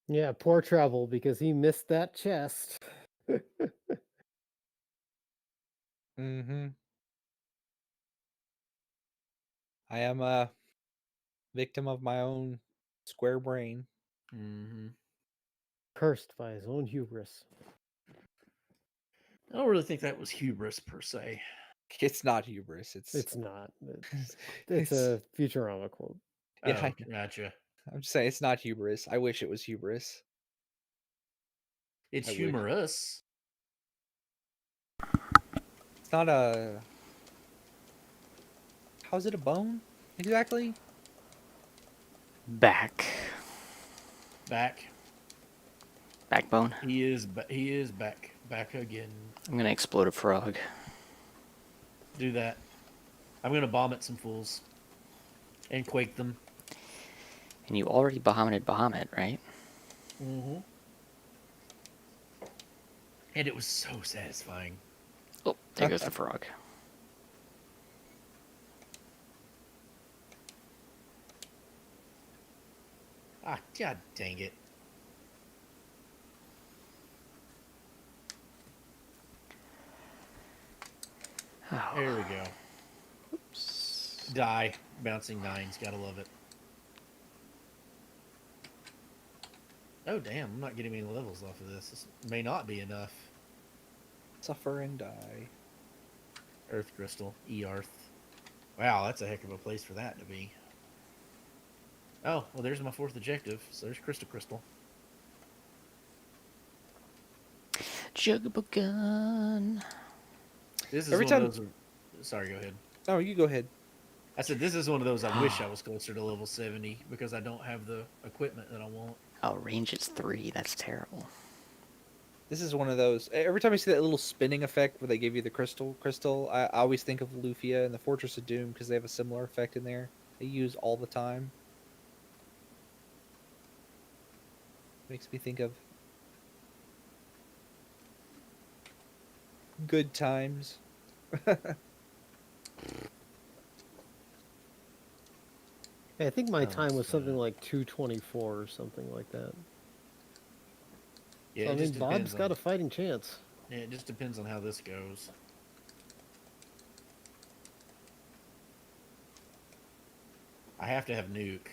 Yeah, poor Travel because he missed that chest. Mm-hmm. I am a victim of my own square brain. Mm-hmm. Cursed by his own hubris. I don't really think that was hubris per se. It's not hubris. It's not. It's a Futurama quote. Yeah, Oh, gotcha. I'm just saying it's not hubris. I wish it was hubris. It's I wish. humorous. It's not a. How's it a bone? Exactly? Back. Back. Backbone. He is back. Back again. I'm gonna explode a frog. Do that. I'm gonna bomb at some fools. And quake them. And you already Bahamut, right? Mm-hmm. And it was so satisfying. Oh, there goes the frog. Ah, god dang it. Oh. There we go. Die. Bouncing nines. Gotta love it. Oh, damn. I'm not getting any levels off of this. This may not be enough. Suffer and die. Earth crystal. E-Earth. Wow, that's a heck of a place for that to be. Oh, well, there's my fourth objective. So there's crystal. Juggable gun. This is Every one time- of those... Sorry, go ahead. Oh, you go ahead. I said this is one of those I wish I was closer to level 70 because I don't have the equipment that I want. Oh, range is 3. That's terrible. This is one of those. Every time I see that little spinning effect where they give you the crystal, I always think of Lufia and the Fortress of Doom because they have a similar effect in there. They use all the time. Makes me think of good times. Hey, I think my Oh, time was so- something like 224 or something like that. Yeah, So, I it mean, just Bob's depends got on, a fighting chance. yeah, it just depends on how this goes. I have to have nuke.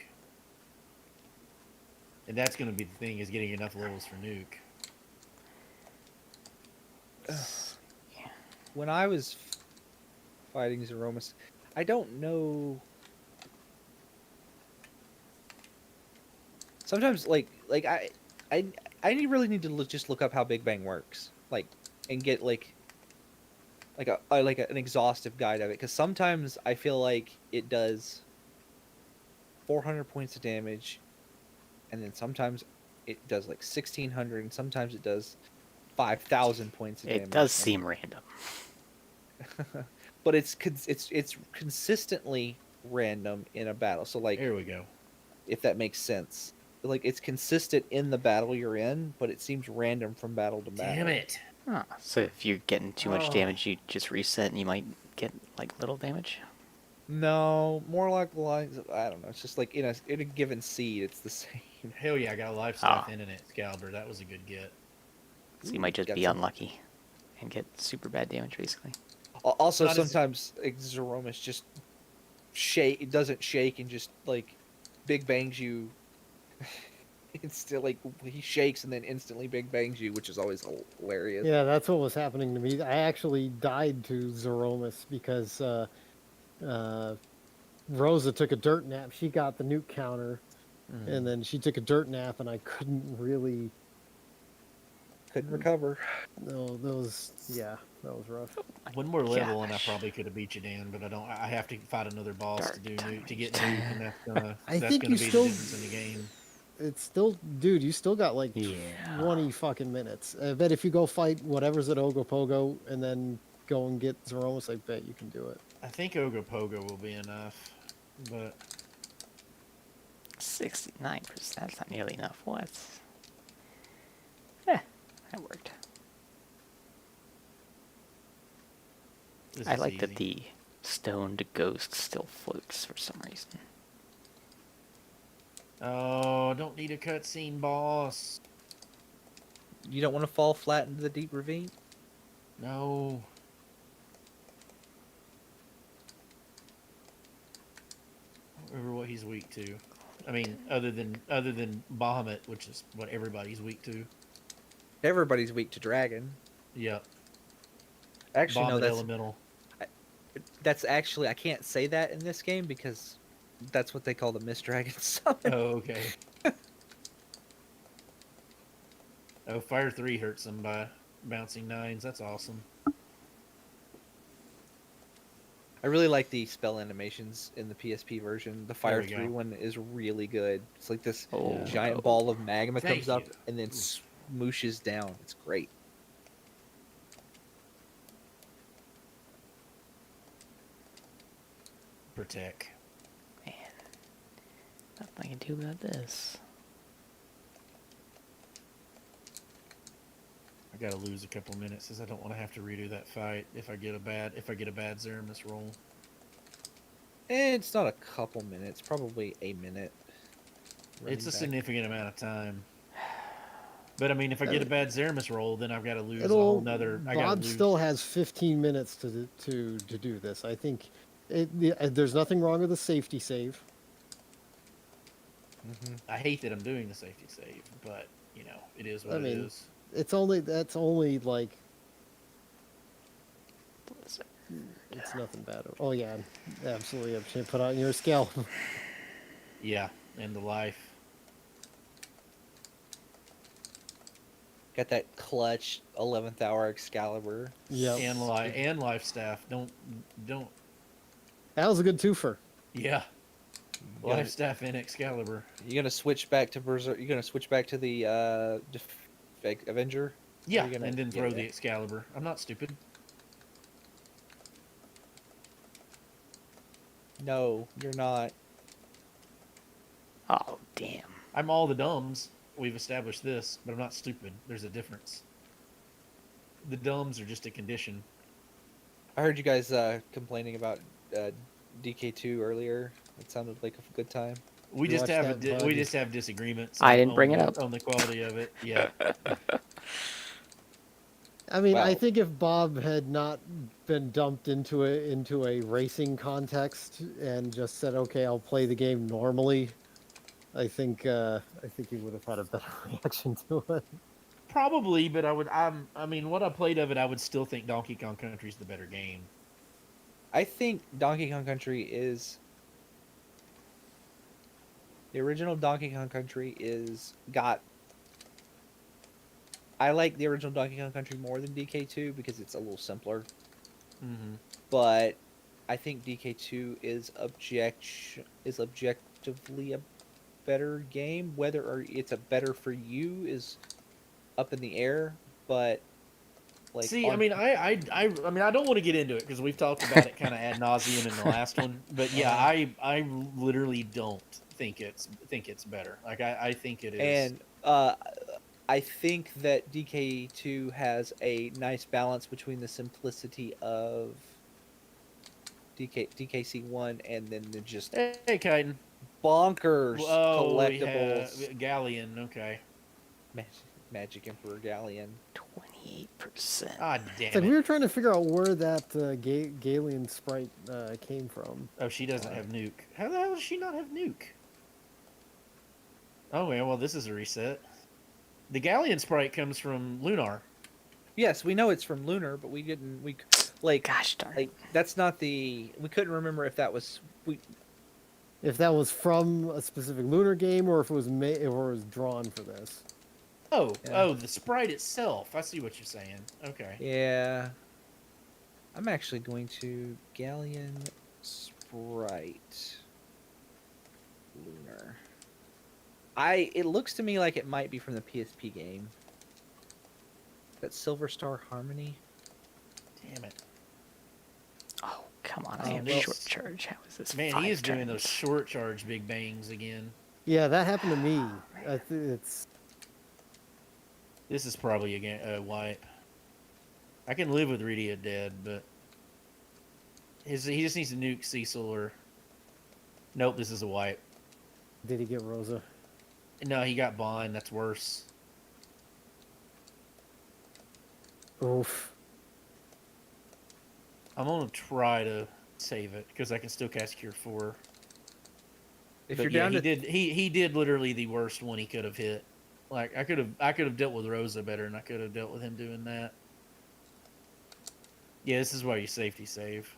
And that's going to be the thing, is getting enough levels for nuke. When I was fighting Zeromus, I don't know. Sometimes, I really need to just look up how Big Bang works, and get an exhaustive guide of it. Because sometimes I feel like it does 400 points of damage, and then sometimes it does like 1600, and sometimes it does 5000 points of damage. It does seem random. But it's consistently random in a battle. So There we go. if that makes sense. Like, it's consistent in the battle you're in, but it seems random from battle to battle. Damn it. Oh, so if you're getting too much Oh. damage, you just reset and you might get like little damage. No, more like lines of, I don't know. It's just like in a given seed, it's the same. Hell yeah, I got a life stuff in it, Excalibur. That was a good get. So you might just Got be some- unlucky and get super bad damage, basically. Also, Not as- sometimes Zeromus just shake. It doesn't shake and just like big bangs you. It's still like he shakes and then instantly big bangs you, which is always hilarious. Yeah, that's what was happening to me. I actually died to Zeromus because Rosa took a dirt nap. She got the nuke counter, and then she took a dirt nap, and I couldn't really. Couldn't recover. No, that was rough. One more level and I Gosh. probably could have beat you, Dan, but I don't. I have to fight another boss Dark to do time nuke, to get range. nuke, and that's gonna I that's think gonna you be still- the difference in the game. It's still, dude. You still got like Yeah. 20 fucking minutes. I bet if you go fight whatever's at Ogopogo and then go and get Zeromus, I bet you can do it. I think Ogopogo will be enough, but 69%. That's not nearly enough. What? That worked. this I is like that easy. the stoned ghost still floats for some reason. Oh, don't need a cutscene, boss. You don't want to fall flat into the deep ravine. No. I don't remember what he's weak to. I mean, other than Bahamut, which is what everybody's weak to. Everybody's weak to dragon. Yep. Actually, no, Bahamut that's elemental. actually, I can't say that in this game because that's what they call the Mist Dragon summon. Oh, okay. Oh, Fire 3 hurts them by bouncing nines. That's awesome. I really like the spell animations in the PSP version. The Fire we 3 go. one is really good. It's like this Oh, giant no. ball of magma Thank comes up you. and then smooshes down. It's great. Protect. Man, nothing I can do about this. I gotta lose a couple minutes, because I don't want to have to redo that fight if I get a bad Zeramis roll. It's not a couple minutes, probably a minute. It's a running back. significant amount of time. But I mean, if I get a bad Zeramis roll, then I've got to lose a It'll. whole nother. I gotta Bob lose. still has 15 minutes to do this. I think there's nothing wrong with a safety save. Mhm. I hate that I'm doing the safety save, but you know, it is what I mean, it is. That's only like Blizzard. it's nothing bad. Oh yeah, absolutely. I'm put on your scale. Yeah, and the life. Got that clutch 11th hour Excalibur. Yeah, And life staff. Don't. that was a good twofer. Yeah, You gonna, life staff and Excalibur. you gonna switch back to Berserk? You gonna switch back to the Avenger? Yeah, You're gonna- and then yeah, throw yeah. the Excalibur. I'm not stupid. No, you're not. Oh, damn. I'm all the dumbs. We've established this, but I'm not stupid. There's a difference. The dumbs are just a condition. I heard you guys complaining about DK2 earlier. It sounded like a good time. We You just watched have that we bug. just have disagreements. I didn't on bring it the- up. on the quality of it. Yeah, I mean, I Wow. think if Bob had not been dumped into a racing context and just said, "Okay, I'll play the game normally," I think he would have had a better reaction to it. probably. But I mean, what I played of it, I would still think Donkey Kong Country is the better game. I think Donkey Kong Country is the original Donkey Kong Country I like the original Donkey Kong Country more than DK2 because it's a little simpler. Mm-hmm. But I think DK2 is objectively a better game. Whether or it's a better for you is up in the air. But like, See, I mean, I mean, I don't want to get into it because we've talked about it kind of ad nauseum in the last one. But yeah, I literally don't think it's better. Like I think it is. and I think that DK2 has a nice balance between the simplicity of DKC1 and then the just Hey, Kaiden. bonkers Oh, collectibles. yeah, Galleon. Okay. Magic Emperor Galleon. 28%. Ah, It's damn like we it. were trying to figure out where that Galian sprite came from. Oh, she doesn't have nuke. How the hell does she not have nuke? Oh, yeah, well, this is a reset. The Galleon sprite comes from Lunar. Yes, we know it's from Lunar, but we didn't. Gosh darn. Like that's not the. We couldn't remember if that was. If that was from a specific Lunar game or if it was or was drawn for this. Oh, Yeah. oh, the sprite itself. I see what you're saying. Okay. Yeah. I'm actually going to Galleon sprite. Lunar. It looks to me like it might be from the PSP game. That Silver Star Harmony. Damn it. Oh, come on. Oh, I have well- short charge. How is this Man, 5 he is doing those turns? short charge big bangs again. Yeah, that happened to me. It's This is probably a wipe. I can live with Redia dead, but he just needs to nuke Cecil or. Nope, this is a wipe. did he get Rosa? No, he got Bond. That's worse. Oof. I'm gonna try to save it because I can still cast Cure 4. If But you're yeah, down he to did. He did literally the worst one he could have hit. Like I could have dealt with Rosa better, and I could have dealt with him doing that. Yeah, this is why you safety save.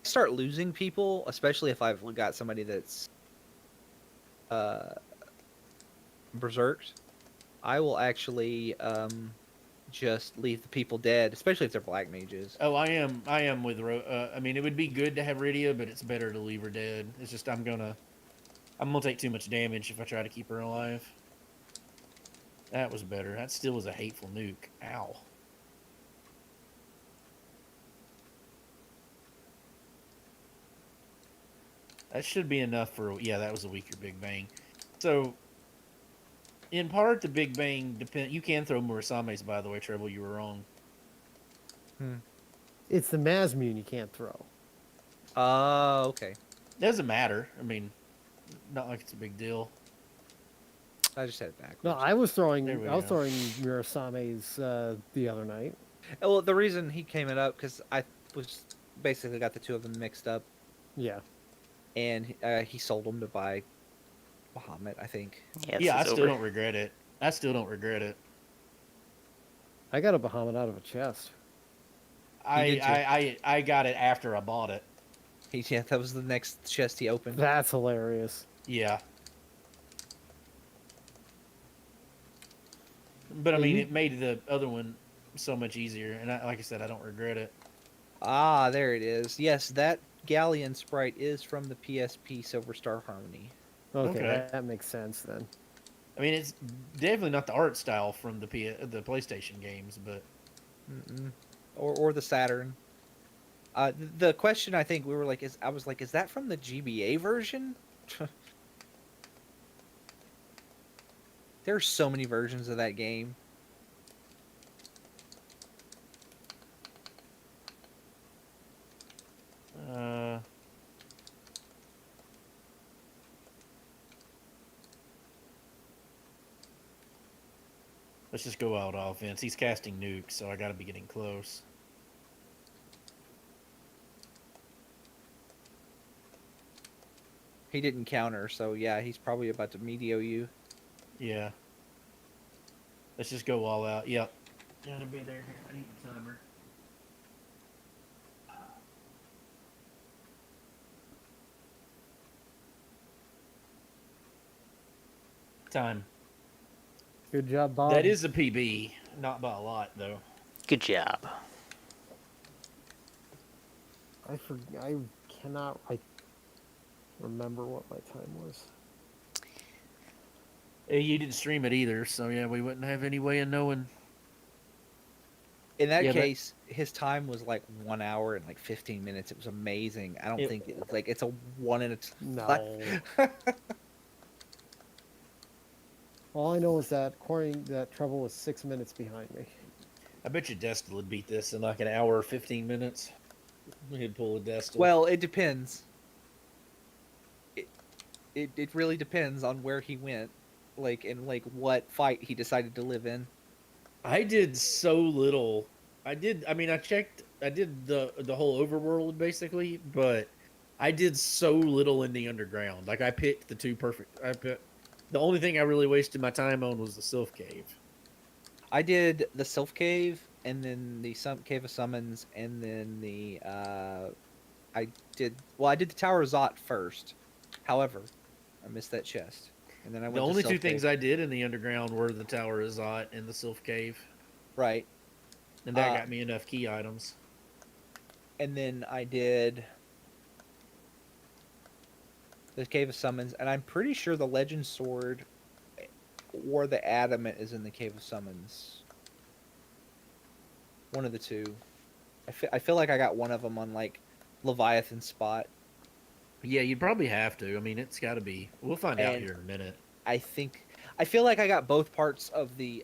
start losing people, especially if I've got somebody that's berserked, I will actually just leave the people dead, especially if they're black mages. Oh, I am with. I mean, it would be good to have Rydia, but it's better to leave her dead. It's just I'm gonna take too much damage if I try to keep her alive. That was better. That still was a hateful nuke. Ow. That should be enough for. Yeah, that was a weaker Big Bang. So, in part, the Big Bang depend. You can throw Murasames, by the way, Treble. You were wrong. It's the Mazmune you can't throw. Oh, okay. Doesn't matter. I mean, not like it's a big deal. I just said it backwards. No, I was throwing There we I was go. throwing Murasame's the other night. Well, the reason he came it up because I was basically got the two of them mixed up, Yeah. and he sold them to buy Bahamut, I think. Yeah, Yeah, I this is still over. don't regret it. I still don't regret it. I got a Bahamut out of a chest. did too. I got it after I bought it. Yeah, that was the next chest he opened. That's hilarious. Yeah. But I Yeah, mean, you- it made the other one so much easier, and like I said, I don't regret it. Ah, there it is. Yes, that Galleon sprite is from the PSP Silver Star Harmony. Okay, Okay. that makes sense then. I mean, it's definitely not the art style from the PlayStation games, but Mm-mm. Or the Saturn. The question I think we were like is is that from the GBA version? There's so many versions of that game. uh, let's just go out offense. He's casting nukes, so I got to be getting close. He didn't counter, so yeah, he's probably about to medio you. Yeah. Let's just go all out. Yep. Gotta be there. I need the timer. Time. Good job, Bob. That is a PB, not by a lot though. Good job. I cannot remember what my time was. You didn't stream it either, so yeah, we wouldn't have any way of knowing. In that Yeah, but- case, his time was like 1 hour and like 15 minutes. It was amazing. I don't It- think it was like it's a one in a No. All I know is that Treble was 6 minutes behind me. I bet you Destil would beat this in like an hour or 15 minutes. He'd pull a Destil. Well, it depends. It really depends on where he went, and what fight he decided to live in. I did so little. I mean, I checked. I did the whole overworld basically, but I did so little in the underground. Like I picked the two perfect. The only thing I really wasted my time on was the Sylph Cave. I did the Sylph Cave, and then the Cave of Summons, and then I did the Tower of Zot first. However, I missed that chest, and then I went. The to only Sylph two things Cave. I did in the underground were the Tower of Zot and the Sylph Cave, Right, and that got me enough key items. and then I did the Cave of Summons, and I'm pretty sure the Legend Sword or the Adamant is in the Cave of Summons. One of the two. I feel like I got one of them on like Leviathan spot. Yeah, you'd probably have to. I mean, it's got to be. We'll find out And- here in a minute. I feel like I got both parts of the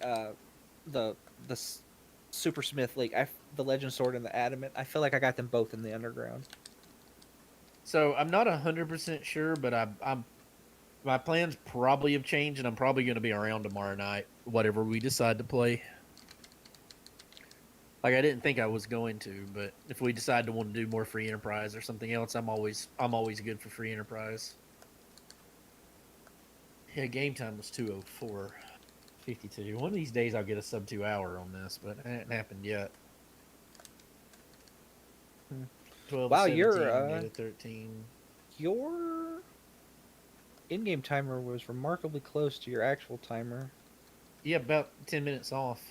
Super Smith, the Legend Sword and the Adamant. I feel like I got them both in the underground. So I'm not 100% sure, but I'm my plans probably have changed, and I'm probably going to be around tomorrow night, whatever we decide to play. Like I didn't think I was going to, but if we decide to want to do more free enterprise or something else, I'm always good for free enterprise. Yeah, game time was 2:04:52. One of these days I'll get a sub 2 hour on this, but it hasn't happened yet. 12 Wow, 17, you're, made it 13. Your in-game timer was remarkably close to your actual timer. Yeah, about 10 minutes off.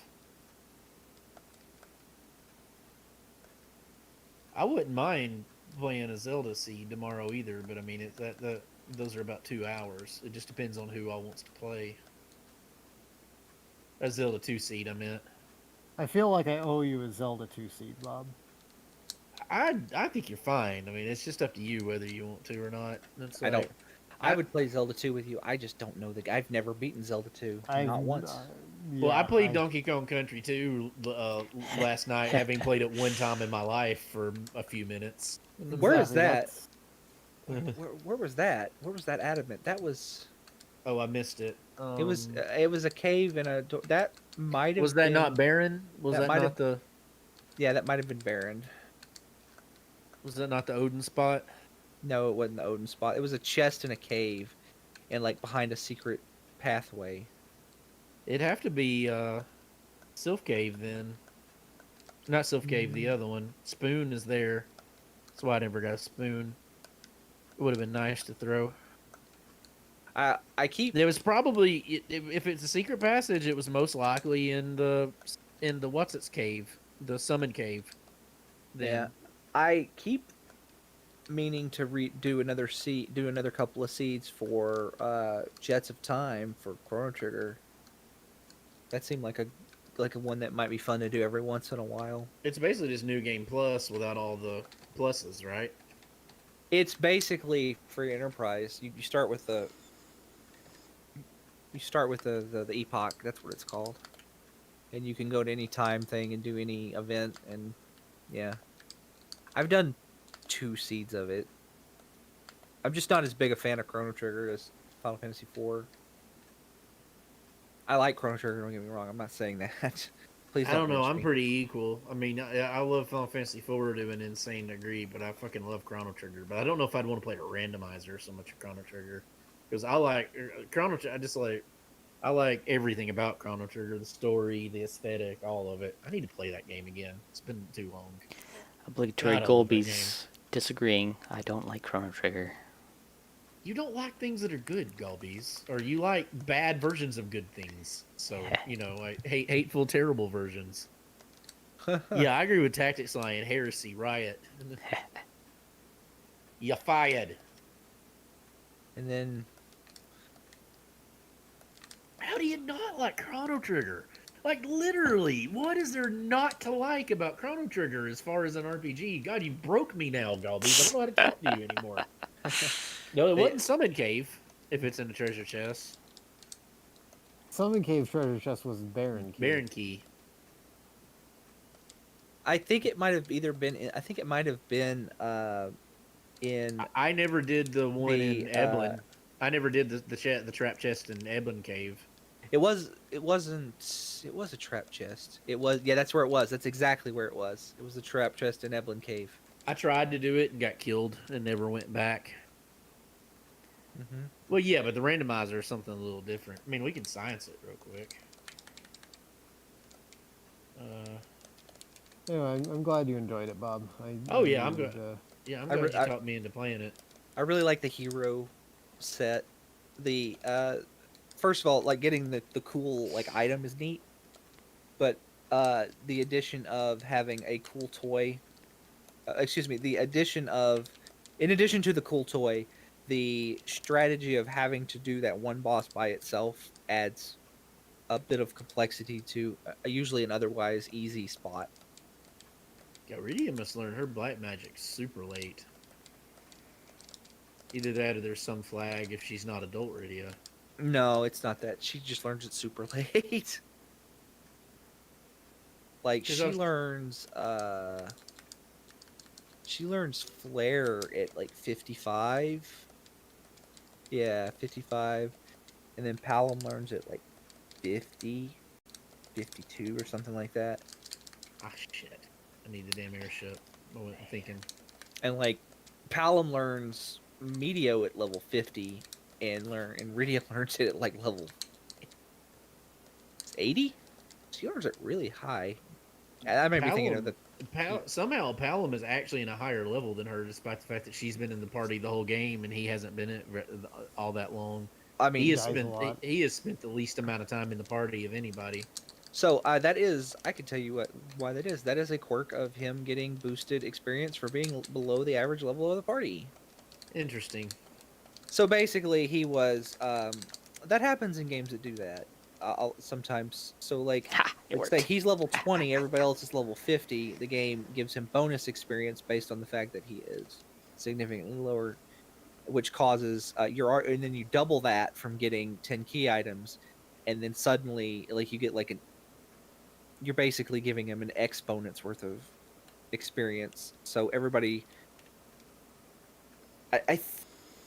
I wouldn't mind playing a Zelda seed tomorrow either, but I mean, those are about 2 hours. It just depends on who all wants to play. A Zelda 2 seed, I meant. I feel like I owe you a Zelda 2 seed, Bob. I think you're fine. I mean, it's just up to you whether you want to or not. That's I like, don't. I would play Zelda 2 with you. I just don't know I've never beaten Zelda 2. Not once. Well, I Yeah, played Donkey Kong Country 2 last night, having played it one time in my life for a few minutes. Where is exactly, that? Where was that? Where was that adamant? That was. Oh, I missed it. It was. It was a cave and a. That might have. Was that been, not Baron? Was that that might not have- the? Yeah, that might have been Baron. Was that not the Odin spot? No, it wasn't the Odin spot. It was a chest in a cave, and like behind a secret pathway. It'd have to be Sylph Cave then. Not Sylph Cave, the other one. Spoon is there. That's why I never got a spoon. It would have been nice to throw. I keep. There was probably if it's a secret passage, it was most likely in the what's its cave, the summon cave. Then. Yeah, I keep meaning to do another couple of seeds for Jets of Time for Chrono Trigger. That seemed like a one that might be fun to do every once in a while. It's basically just New Game Plus without all the pluses, right? It's basically free enterprise. You start with the epoch. That's what it's called, and you can go to any time thing and do any event. And yeah, I've done 2 seeds of it. I'm just not as big a fan of Chrono Trigger as Final Fantasy IV. I like Chrono Trigger. Don't get me wrong. I'm not saying that. Please I don't know. lynch I'm me. pretty equal. I mean, I love Final Fantasy IV to an insane degree, but I fucking love Chrono Trigger. But I don't know if I'd want to play a randomizer so much of Chrono Trigger, because I like Chrono. I like everything about Chrono Trigger, the story, the aesthetic, all of it. I need to play that game again. It's been too long. Obligatory God, I love that Golbeeze disagreeing. I don't like Chrono Trigger. You don't like things that are good, Golbeeze, or you like bad versions of good things. So like hateful, terrible versions. Yeah, I agree with Tactics Lion, Heresy, Riot. You fired. And then How do you not like Chrono Trigger? Like, literally, what is there not to like about Chrono Trigger as far as an RPG? God, you broke me now, Golbeeze. I don't know how to talk to you anymore. No, it wasn't Summon Cave, if it's in the treasure chest. Summon Cave treasure chest was Baron Key. Baron Key. I think it might have either been. I think it might have been in. I never did the one The, in Eblin. I never did the trap chest in Eblin Cave. It wasn't. It was a trap chest. It was. Yeah, that's where it was. That's exactly where it was. It was the trap chest in Eblin Cave. I tried to do it and got killed and never went back. Mm-hmm. Well, yeah, but the randomizer is something a little different. I mean, we can science it real quick. Anyway, I'm glad you enjoyed it, Bob. Oh, yeah, I'm needed, good. Yeah, I'm I glad re- you I- talked me into playing it. I really like the hero set. The first of all, like getting the cool like item is neat, but the addition of having a cool toy. The addition of, in addition to the cool toy, the strategy of having to do that one boss by itself adds a bit of complexity to usually an otherwise easy spot. Yeah, Rydia must learn her black magic super late. Either that or there's some flag if she's not adult Rydia. No, it's not that. She just learns it super late. Like 'Cause she I was- learns flare at like 55. Yeah, 55. And then Palom learns at like 50, 52 or something like that. Ah, shit. I need the damn airship. I wasn't thinking. And like Palom learns Meteo at level 50 and Rydia learns it at like level 80. She learns it really high. And that made me thinking of the Somehow Palom is actually in a higher level than her, despite the fact that she's been in the party the whole game and he hasn't been in it all that long. I mean, He dies a lot. has spent the least amount of time in the party of anybody. So that is, I can tell you why that is. That is a quirk of him getting boosted experience for being below the average level of the party. Interesting. So basically, he was. That happens in games that do that. Sometimes. So like, Ha! It let's say worked. he's level 20, everybody else is level 50. The game gives him bonus experience based on the fact that he is significantly lower, which causes and then you double that from getting 10 key items, and then suddenly like you get like you're basically giving him an exponent's worth of experience. So everybody,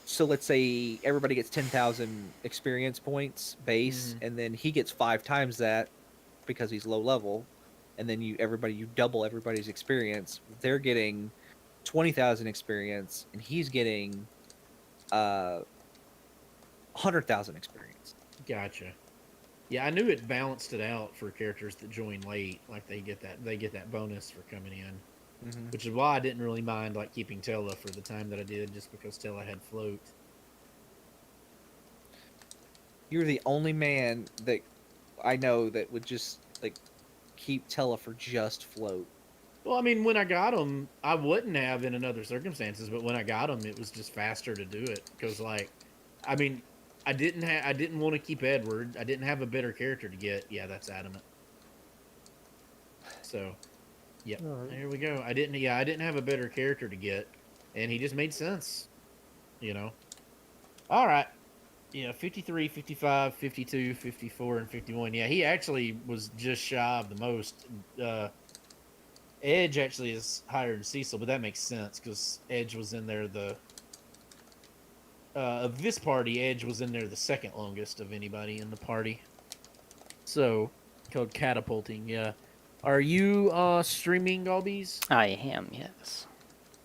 so let's say everybody gets 10,000 experience points base, and then he gets 5 times that because he's low level, and then you double everybody's experience. They're getting 20,000 experience, and he's getting 100,000 experience. Gotcha. Yeah, I knew it balanced it out for characters that join late. Like they get that bonus for coming in, which is why I didn't really mind like keeping Tella for the time that I did, just because Tella had float. You're the only man that I know that would just like keep Tella for just float. Well, I mean, when I got him, I wouldn't have in other circumstances, but when I got him, it was just faster to do it because, like, I mean, I didn't want to keep Edward. I didn't have a better character to get. Yeah, that's adamant. So, yep, there we go. I didn't have a better character to get, and he just made sense, you know. All right. Yeah, 53, 55, 52, 54, and 51. Yeah, he actually was just shy of the most. Edge actually is higher than Cecil, but that makes sense because Edge was in there of this party, Edge was in there the second longest of anybody in the party. So, called catapulting, yeah. Are you streaming, Golbeeze? I am, yes.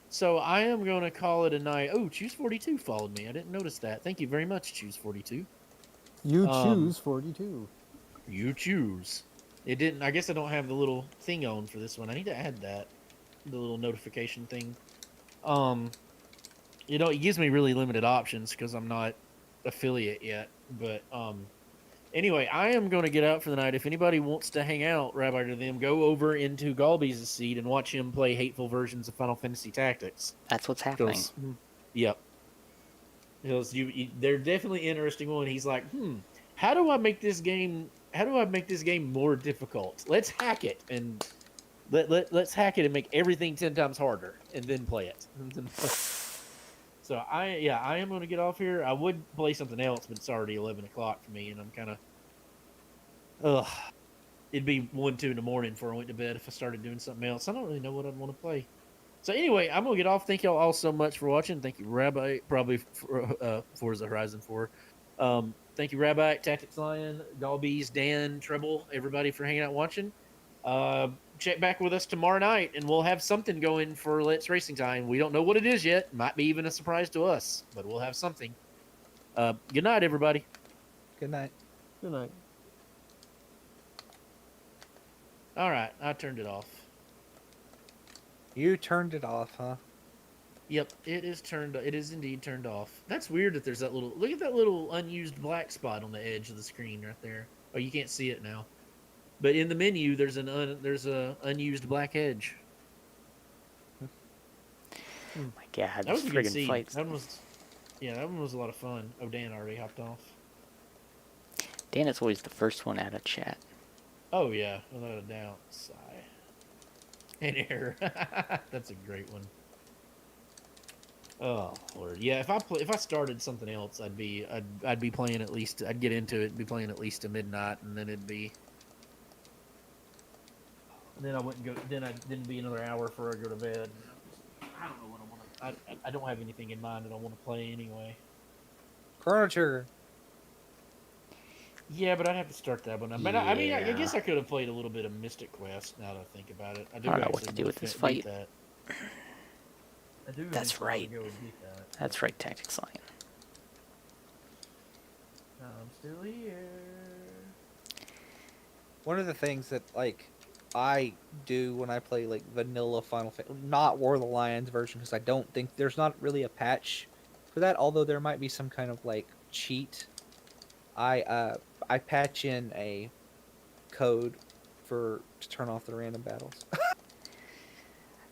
So I am going to call it a night. Oh, Choose 42 followed me. I didn't notice that. Thank you very much, Choose 42. You choose 42. You choose. It didn't. I guess I don't have the little thing on for this one. I need to add that, the little notification thing. It gives me really limited options because I'm not affiliate yet. But anyway, I am going to get out for the night. If anybody wants to hang out, Rabbi to them, go over into Golbeeze's seat and watch him play hateful versions of Final Fantasy Tactics. That's what's happening. Yep. Because they're definitely interesting one. He's like, how do I make this game? How do I make this game more difficult? Let's hack it and let's hack it and make everything 10 times harder, and then play it. So I am going to get off here. I would play something else, but it's already 11 o'clock for me, and I'm kind of, it'd be 1, 2 in the morning before I went to bed if I started doing something else. I don't really know what I'd want to play. So anyway, I'm going to get off. Thank y'all all so much for watching. Thank you, Rabbi, probably for Forza Horizon 4. Thank you, Rabbi, Tactics Lion, Golbeeze, Dan, Treble, everybody for hanging out watching. Check back with us tomorrow night, and we'll have something going for Let's Racing Time. We don't know what it is yet. Might be even a surprise to us, but we'll have something. Good night, everybody. Good night. Good night. All right, I turned it off. You turned it off, huh? Yep, it is turned. It is indeed turned off. That's weird that there's that little. Look at that little unused black spot on the edge of the screen right there. Oh, you can't see it now. But in the menu, there's a unused black edge. Oh my god, That was this a good friggin' scene. fight. That one was a lot of fun. Oh, Dan already hopped off. Dan is always the first one out of chat. Oh yeah, without a doubt. Sigh. An error. That's a great one. Oh Lord, yeah. If I started something else, I'd be playing at least. I'd get into it, and be playing at least to midnight, and then it'd be. And then I wouldn't go. Then it'd be another hour before I go to bed. I don't know what I want to. I don't have anything in mind that I want to play anyway. Chrono Trigger. Yeah, but I'd have to start that one. I guess I could have played a little bit of Mystic Quest. Now that I think about it, I don't know what to do with this fight. That. I do. That's right. That. That's right, Tactics Lion. I'm still here. One of the things that like I do when I play like vanilla Final Fantasy, not War of the Lions version, because I don't think there's not really a patch for that. Although there might be some kind of like cheat. I patch in a code to turn off the random battles.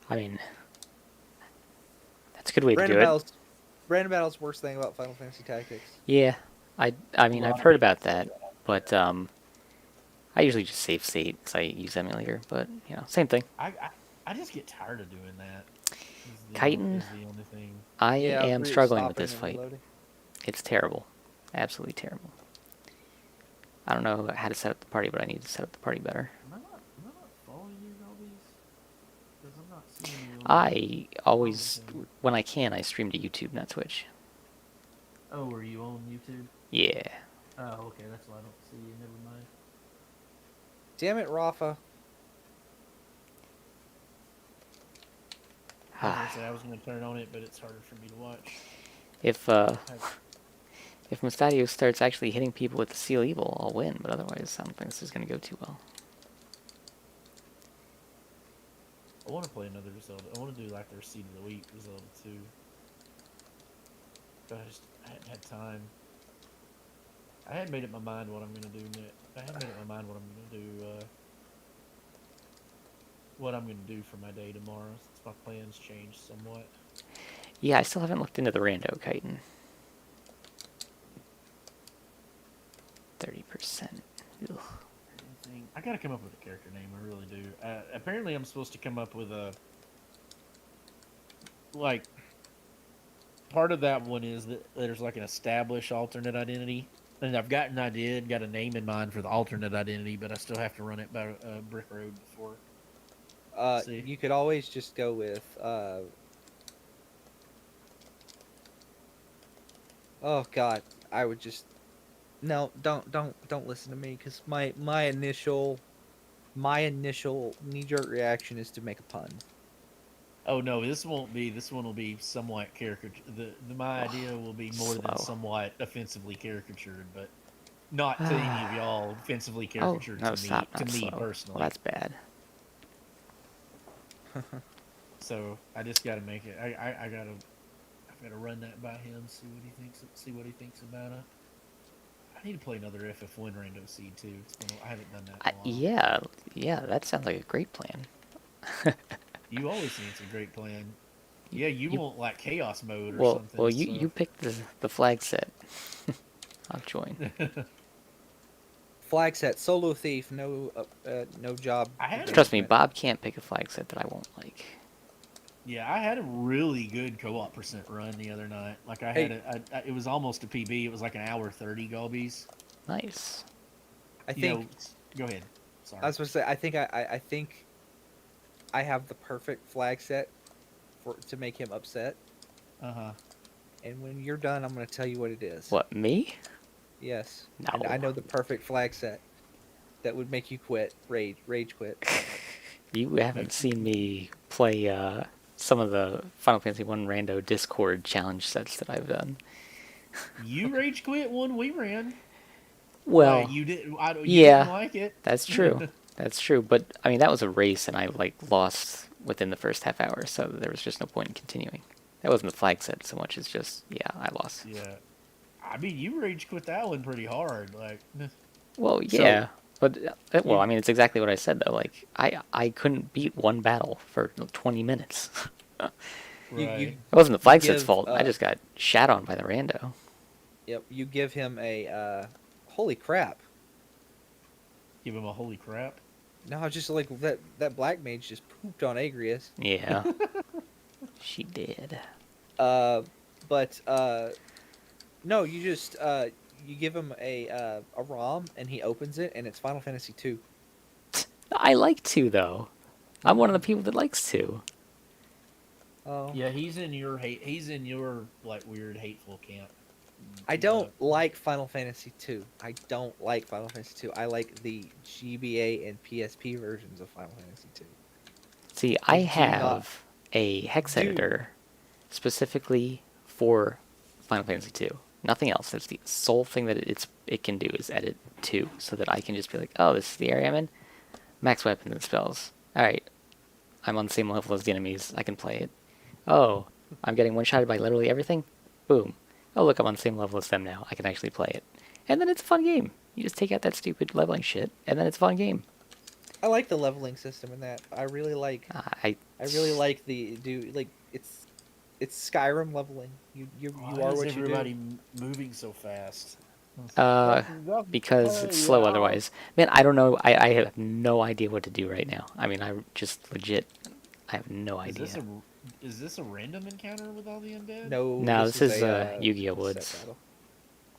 I mean, that's a good way to do it. Random battles worst thing about Final Fantasy Tactics. Yeah, I mean, I've heard about that, but I usually just save state because I use emulator. But same thing. I just get tired of doing that. Chitin, Is the only thing. I am struggling with stopping this and fight. reloading. It's terrible, absolutely terrible. I don't know how to set up the party, but I need to set up the party better. Am I not following you, Golbeeze? Because I'm not seeing you. I always, when I can, I stream to YouTube, not Twitch. Oh, are you on YouTube? Yeah. Oh, okay. That's why I don't see you. Never mind. Damn it, Rafa. I was going to turn on it, but it's harder for me to watch. If Mustadio starts actually hitting people with the Seal Evil, I'll win, but otherwise I don't think this is going to go too well. I want to play another Zelda. I want to do like their Seed of the Week Zelda 2. But I hadn't had time. I hadn't made up my mind what I'm going to do next. I hadn't made up my mind what I'm going to do, what I'm going to do for my day tomorrow, since my plans changed somewhat. Yeah, I still haven't looked into the rando chitin. 30%. Ugh. I gotta come up with a character name, I really do. Apparently I'm supposed to come up with a... Like, part of that one is that there's like an established alternate identity. And I've got an idea, got a name in mind for the alternate identity, but I still have to run it by Brick Road before. You could always just go with oh god, I would just no, don't listen to me, because my initial knee-jerk reaction is to make a pun. Oh no, this won't be. This one will be somewhat caricature. My idea will be more than somewhat offensively caricatured, but not to any of y'all offensively caricatured no, to me personally. Well, that's bad. So I just got to make it. I've got to run that by him. See what he thinks about it. I need to play another FF1 Rando Seed too. I haven't done that in a while. Yeah, that sounds like a great plan. You always think it's a great plan. Yeah, you want like chaos mode or something. Well, you picked the flag set. I'll join. Flag set, solo thief, no job. Trust me, Bob can't pick a flag set that I won't like. Yeah, I had a really good co-op percent run the other night. Like it was almost a PB. It was like an hour 30 Golbeeze. Nice. I think. Go ahead. Sorry. I was supposed to say. I think I have the perfect flag set to make him upset. And when you're done, I'm going to tell you what it is. What, me? Yes. No. I know the perfect flag set that would make you quit, rage quit. You haven't seen me play some of the Final Fantasy 1 Rando Discord challenge sets that I've done. You rage quit one we ran. Well, you didn't like it. That's true. That's true. But I mean, that was a race, and I lost within the first half hour, so there was just no point in continuing. That wasn't the flag set so much as just I lost. Yeah, I mean, you rage quit that one pretty hard. Well, yeah, but I mean, it's exactly what I said though. Like, I couldn't beat one battle for 20 minutes. Right. It wasn't the flag set's fault. I just got shat on by the rando. Yep, you give him a holy crap. Give him a holy crap. No, just like that black mage just pooped on Agrius. Yeah, she did. But no, you just you give him a ROM and he opens it and it's Final Fantasy 2. I like 2 though. I'm one of the people that likes 2. Oh. Yeah, he's in your weird hateful camp. I don't like Final Fantasy 2. I don't like Final Fantasy 2. I like the GBA and PSP versions of Final Fantasy 2. See, I have a hex editor specifically for Final Fantasy 2. Nothing else. That's the sole thing that it can do is edit 2, so that I can just be like, oh, this is the area I'm in. Max weapons and spells. Alright. I'm on the same level as the enemies. I can play it. Oh, I'm getting one-shotted by literally everything? Boom. Oh, look, I'm on the same level as them now. I can actually play it. And then it's a fun game. You just take out that stupid leveling shit, and then it's a fun game. I like the leveling system in that. I really like. I I really like it's Skyrim leveling. You Why are is what you do. everybody moving so fast? uh That's because it's slow yeah. otherwise. Man, I don't know. I have no idea what to do right now. I mean, I just legit I have no Is this idea. a random encounter with all the undead? No, No, this this is is a Yu-Gi-Oh! set Woods. battle.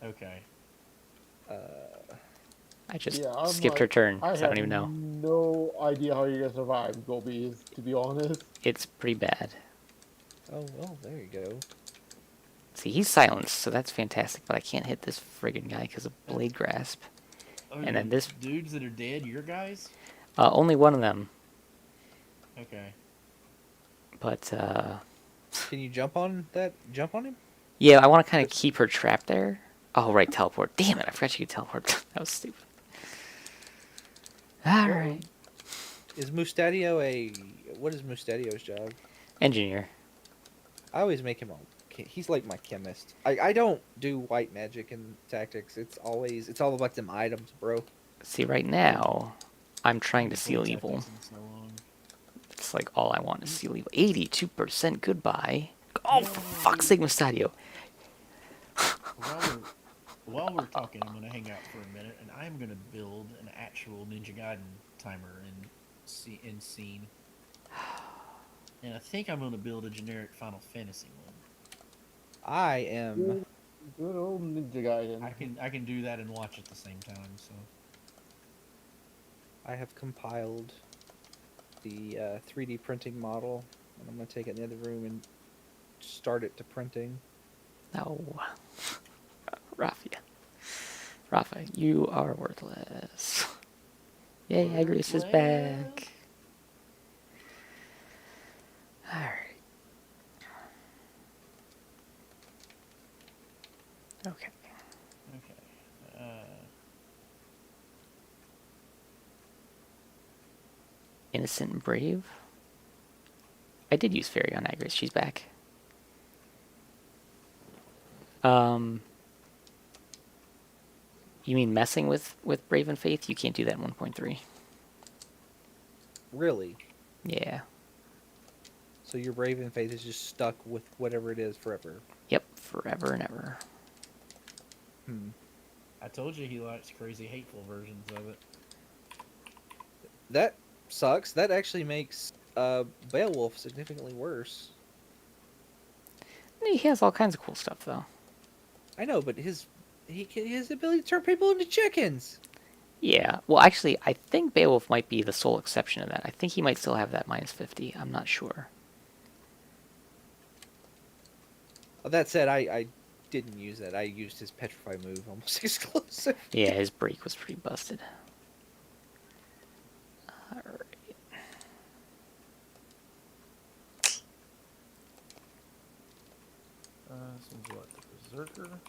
Okay. I just Yeah, I'm skipped her like, turn, I so I don't have even know. no idea how you're gonna survive, Golbeeze, to be honest. It's pretty bad. Oh well, there you go. See, he's silenced, so that's fantastic, but I can't hit this friggin' guy because of Blade Grasp. Oh, And the then this, dudes that are dead, your guys? only one of them, Okay. but, Can you jump on that? Jump on him? yeah, I want to kind of keep her trapped there. Oh, right, teleport. Damn it, I forgot you could teleport. That was stupid. Alright. Is Mustadio a what is Mustadio's job? Engineer. I always make him he's like my chemist. I don't do white magic and tactics. It's all about them items, bro. See, right now, I'm trying to Haven't played seal evil. Tactics in so long. It's like all I want is seal evil. 82% goodbye. Oh, for fuck's sake, Mustadio. While we're talking, I'm gonna hang out for a minute, and I'm gonna build an actual Ninja Gaiden timer in scene. And I think I'm gonna build a generic Final Fantasy one. I am Good old Ninja Gaiden. I can do that and watch at the same time. So I have compiled the 3D printing model, and I'm gonna take it in the other room and start it to printing. No. Rafa, you are worthless. Yay, Agrius is back. Alright. Okay. okay. Innocent and Brave. I did use Fairy on Agrius. She's back. You mean messing with Brave and Faith? You can't do that in 1.3. Really? Yeah. So your brave and faith is just stuck with whatever it is forever. Yep, forever and ever. I told you he likes crazy, hateful versions of it. That sucks. That actually makes Beowulf significantly worse. He has all kinds of cool stuff, though. I know, but his ability to turn people into chickens. Yeah. Well, actually, I think Beowulf might be the sole exception to that. I think he might still have that minus 50. I'm not sure. That said, I didn't use that. I used his petrify move almost exclusive. Yeah, his break was pretty busted. Alright. This one's what? The Berserker?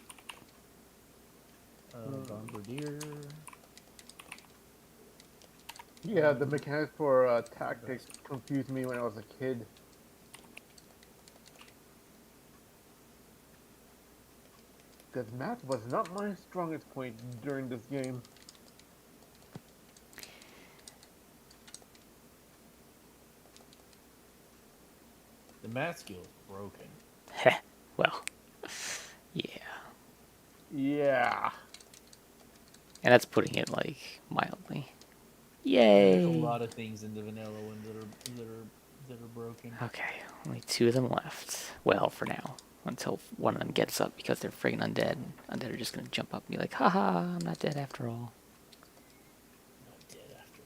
Bombardier. Yeah, the mechanics for tactics confused me when I was a kid. Because math was not my strongest point during this game. The math skill is broken. Heh. Well. Yeah. Yeah. And that's putting it, like, mildly. There's a Yay! lot of things in the vanilla one that are broken. Okay, only 2 of them left. Well, for now. Until one of them gets up because they're friggin' undead. Undead are just gonna jump up and be like, haha, I'm not dead after all. Not dead after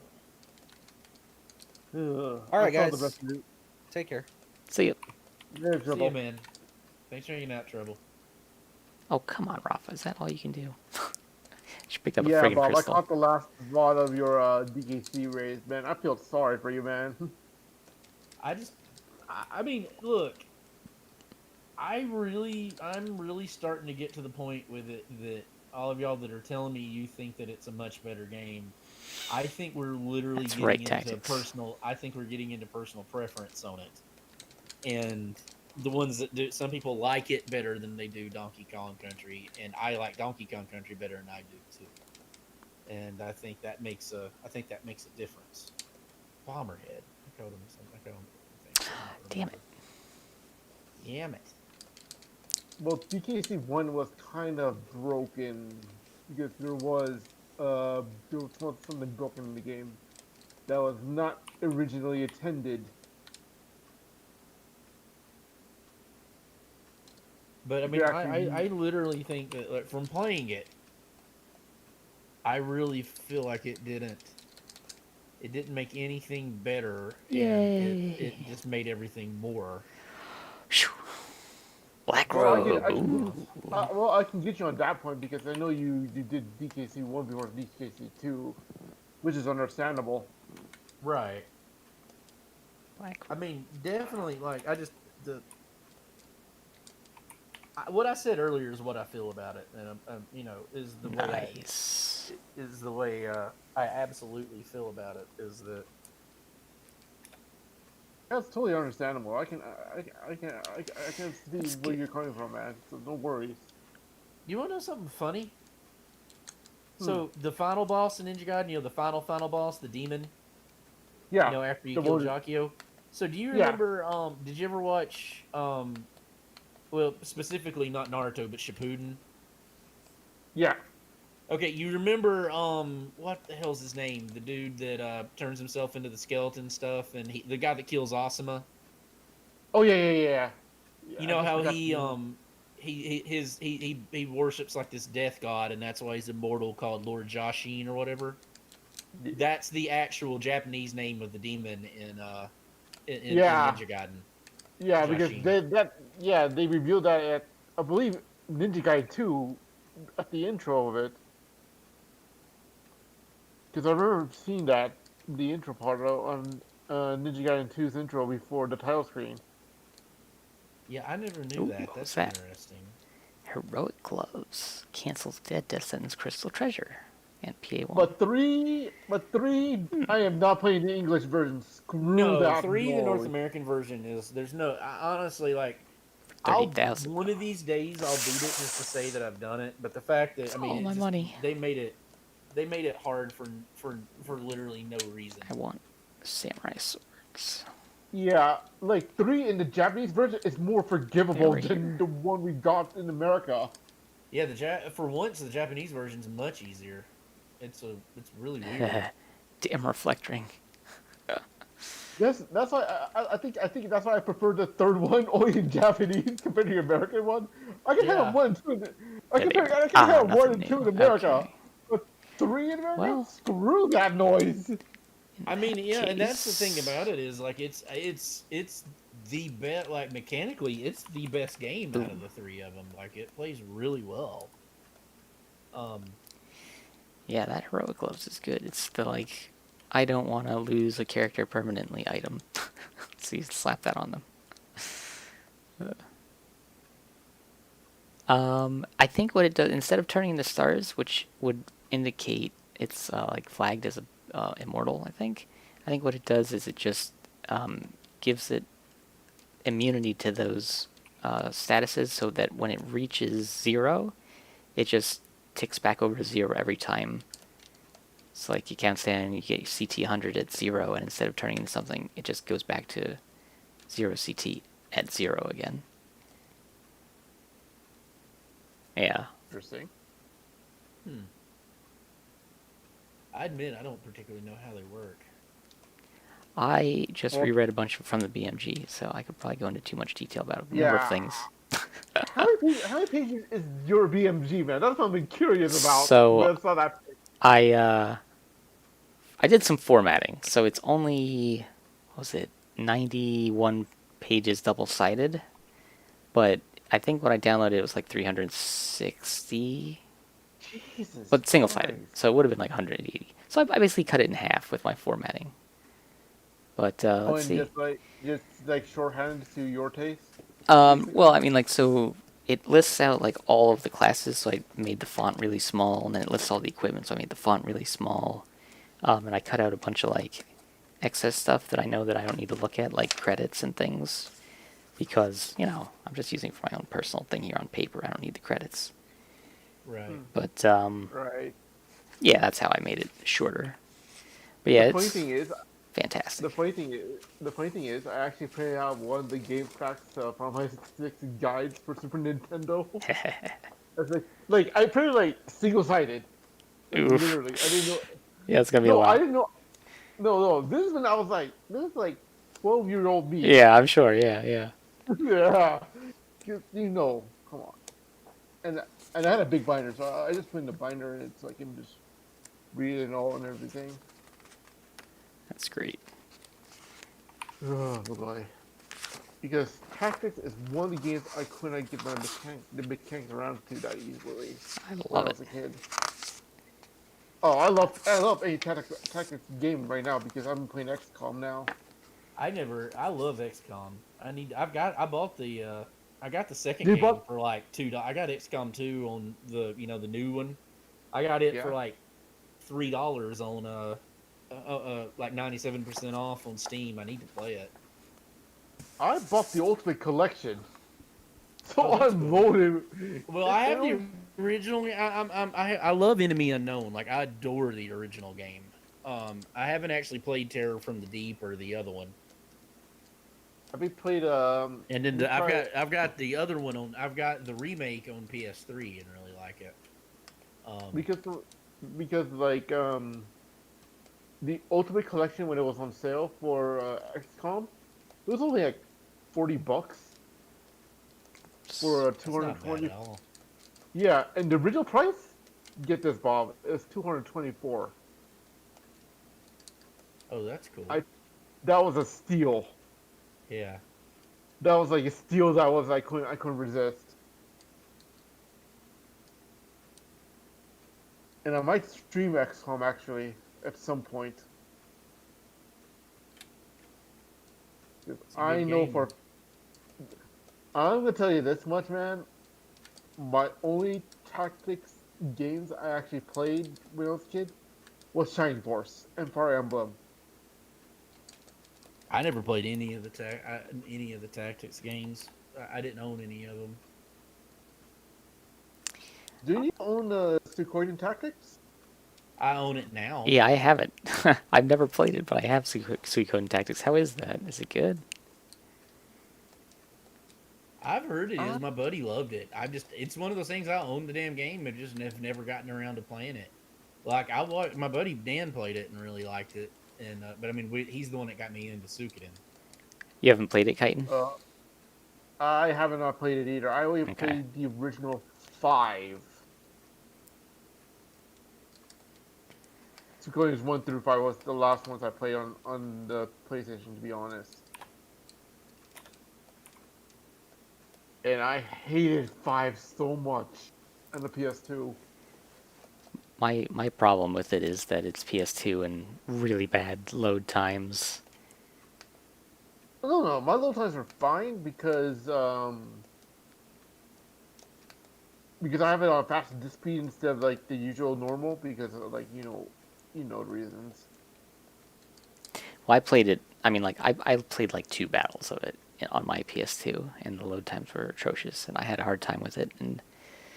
all. All right, I saw guys. The rest of it. Take care. See ya. There's See trouble. you, man. Thanks for hanging out, Trouble. Oh, come on, Rafa. Is that all you can do? She picked up a Yeah, friggin' Bob, crystal. I caught the last lot of your DKC raise, man. I feel sorry for you, man. I mean, look, I'm really starting to get to the point with it that all of y'all that are telling me you think that it's a much better game. I think we're literally That's getting right, into tactics. personal. I think we're getting into personal preference on it, and the ones that do. Some people like it better than they do Donkey Kong Country, and I like Donkey Kong Country better than I do too. and I think that makes a difference. Bomberhead. I called him something. I called him different things. I cannot Damn remember. Damn it. Well, DKC 1 was kind of broken because there was something broken in the game that was not originally intended. But I mean, They're actually I literally think that like, from playing it, I really feel like it didn't make anything better, and it Yay. just made everything more. Phew. Black Well, Robe. Ooh. I can get you on that point because I know you did DKC 1 before DKC 2, which is understandable. Right. Black I mean, definitely. Like, what I said earlier is what I feel about it, and is the way Nice. is the way I absolutely feel about it. Is that That's totally understandable. I can see where you're coming from, man. So no worries. you want to know something funny? Hmm. So the final boss in Ninja Gaiden, the final boss, the demon. Yeah. After you the kill one- Jakio. So do you Yeah. remember? Did you ever watch? Well, specifically not Naruto, but Shippuden. Yeah. Okay, you remember? What the hell's his name? The dude that turns himself into the skeleton stuff, and the guy that kills Asuma. Oh yeah. You I know just how forgot he the name. he worships like this death god, and that's why he's immortal, called Lord Jashin or whatever. That's the actual Japanese name of the demon in Yeah. Ninja Gaiden. Yeah, because Jashin. they revealed that at, I believe, Ninja Gaiden 2 at the intro of it. Because I remember seeing that the intro part on Ninja Gaiden 2's intro before the title screen. Yeah, I never knew Ooh, that. what's That's that? interesting. Heroic Gloves. Cancels Dead Death Sentence Crystal Treasure. And PA1. But three, I am not playing the English version. Screw No, that 3, the North noise. American version is. There's no. Honestly, like, I'll 30,000. one of these days I'll beat it just to say that I've done it. But the fact that All my money. they made it hard for literally no reason. I want samurai swords. Yeah, like 3 in the Japanese version is more forgivable Over than here. the one we got in America. Yeah, for once the Japanese version's much easier. It's really weird. Damn reflecting. That's why I think that's why I prefer the third one only in Japanese compared to the American one. I can Yeah. have 1 and 2. I can There have you go. 1 nothing and 2 in new. America, Okay. but 3 in America. Well. Screw that noise. In I mean, that yeah, and that's the case- thing about it is like it's the best, like, mechanically it's the best game out of the 3 of them. Like, it plays really well. Yeah, that Heroic Gloves is good. It's the, like, I don't want to lose a character permanently item. So you slap that on them. I think what it does, instead of turning the stars, which would indicate it's like flagged as a immortal, I think what it does is it just gives it immunity to those statuses, so that when it reaches 0, it just ticks back over to 0 every time. It's like you count down and you get your CT 100 at 0, and instead of turning into something, it just goes back to 0 CT at 0 again. Yeah. Interesting. I admit I don't particularly know how they work. I just Well- reread a bunch from the BMG, so I could probably go into too much detail about a number of Yeah. things. How many pages is your BMG, man? That's what I've been curious about. So- when I saw that. I did some formatting, so it's only, what was it, 91 pages double-sided, but I think when I downloaded it was like 360, Jesus. but single-sided, Christ. so it would have been like 180. So I basically cut it in half with my formatting. But Oh, let's and see. just like shorthand to your taste. Well, I mean, like, so it lists out like all of the classes, so I made the font really small, and then it lists all the equipment, so I made the font really small. And I cut out a bunch of like excess stuff that I know that I don't need to look at, like credits and things, because, I'm just using it for my own personal thing here on paper. I don't need the credits. Right. But Right. Yeah, that's how I made it shorter. But yeah, The funny it's thing is, fantastic. the funny thing is, I actually printed out one of the game packs from my 66 guides for Super Nintendo. It's like I printed like single sided, like Oof. literally. I didn't know. Yeah, it's gonna be a No, I lot. didn't know. No, no. This is when I was like, this is like 12-year-old me. Yeah, I'm sure. Yeah, yeah. Yeah, come on. And I had a big binder, so I just put in the binder, and it's like I can just read it all and everything. That's great. Oh boy. Because Tactics is one of the games I couldn't get the mechanics around to that easily I when love I it. was a kid. Oh, I love any Tactics game right now because I'm playing XCOM now. I love XCOM. I bought I got the second You game bought? for like I got XCOM 2 on the new one. I got it Yeah. for like $3 on like 97% off on Steam. I need to play it. I bought the Ultimate Collection, so Oh, that's I'm cool. loaded. Well, I have the original. I love Enemy Unknown. Like I adore the original game. I haven't actually played Terror from the Deep or the other one. Have you played And then we tried I've got the other one on. I've got the remake on PS3 and really like it. Um, because like the Ultimate Collection when it was on sale for XCOM, it was only like $40 for that's not bad 220. at all. Yeah, and the original price, get this, Bob, is 224. Oh, that's cool. I That was a steal. Yeah. That was like a steal that was I couldn't resist. And I might stream XCOM actually at some point. 'Cause It's a I good know game. for I'm gonna tell you this much, man. My only tactics games I actually played when I was a kid was Shining Force and Fire Emblem. I never played any of the tactics games. I didn't own any of them. Do you own Suikoden Tactics? I own it now. Yeah, I have it. I've never played it, but I have Suikoden Tactics. How is that? Is it good? I've heard it is. My buddy loved it. It's one of those things. I own the damn game, and just have never gotten around to playing it. Like my buddy Dan played it and really liked it, and but I mean, he's the one that got me into Suikoden. You haven't played it, Chitin? I haven't not played it either. I only Okay. played the original 5. Suikoden's 1 through 5 was the last ones I played on the PlayStation, to be honest. And I hated 5 so much on the PS2. My problem with it is that it's PS2 and really bad load times. No, my load times are fine because I have it on fast disk speed instead of like the usual normal because of, like you know the reasons. Well, I played it. I mean, like I played like 2 battles of it on my PS2, and the load times were atrocious, and I had a hard time with it. And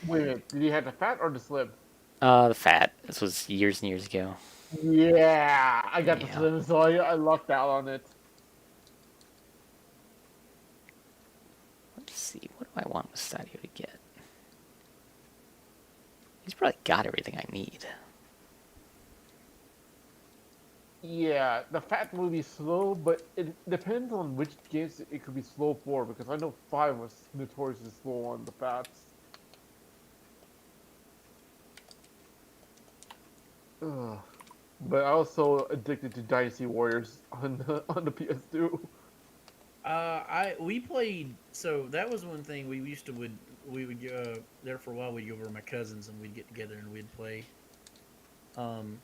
Wait a minute, did you have the fat or the slim? the fat. This was years and years ago. Yeah, I got the Yeah. slim, so I lucked out on it. Let's see. What do I want Stadio to get? He's probably got everything I need. Yeah, the fat will be slow, but it depends on which games it could be slow for, because I know 5 was notoriously slow on the fats. Ugh. But I was so addicted to Dynasty Warriors on the PS2. We played. So that was one thing we used to we would there for a while. We'd go over to my cousins and we'd get together and um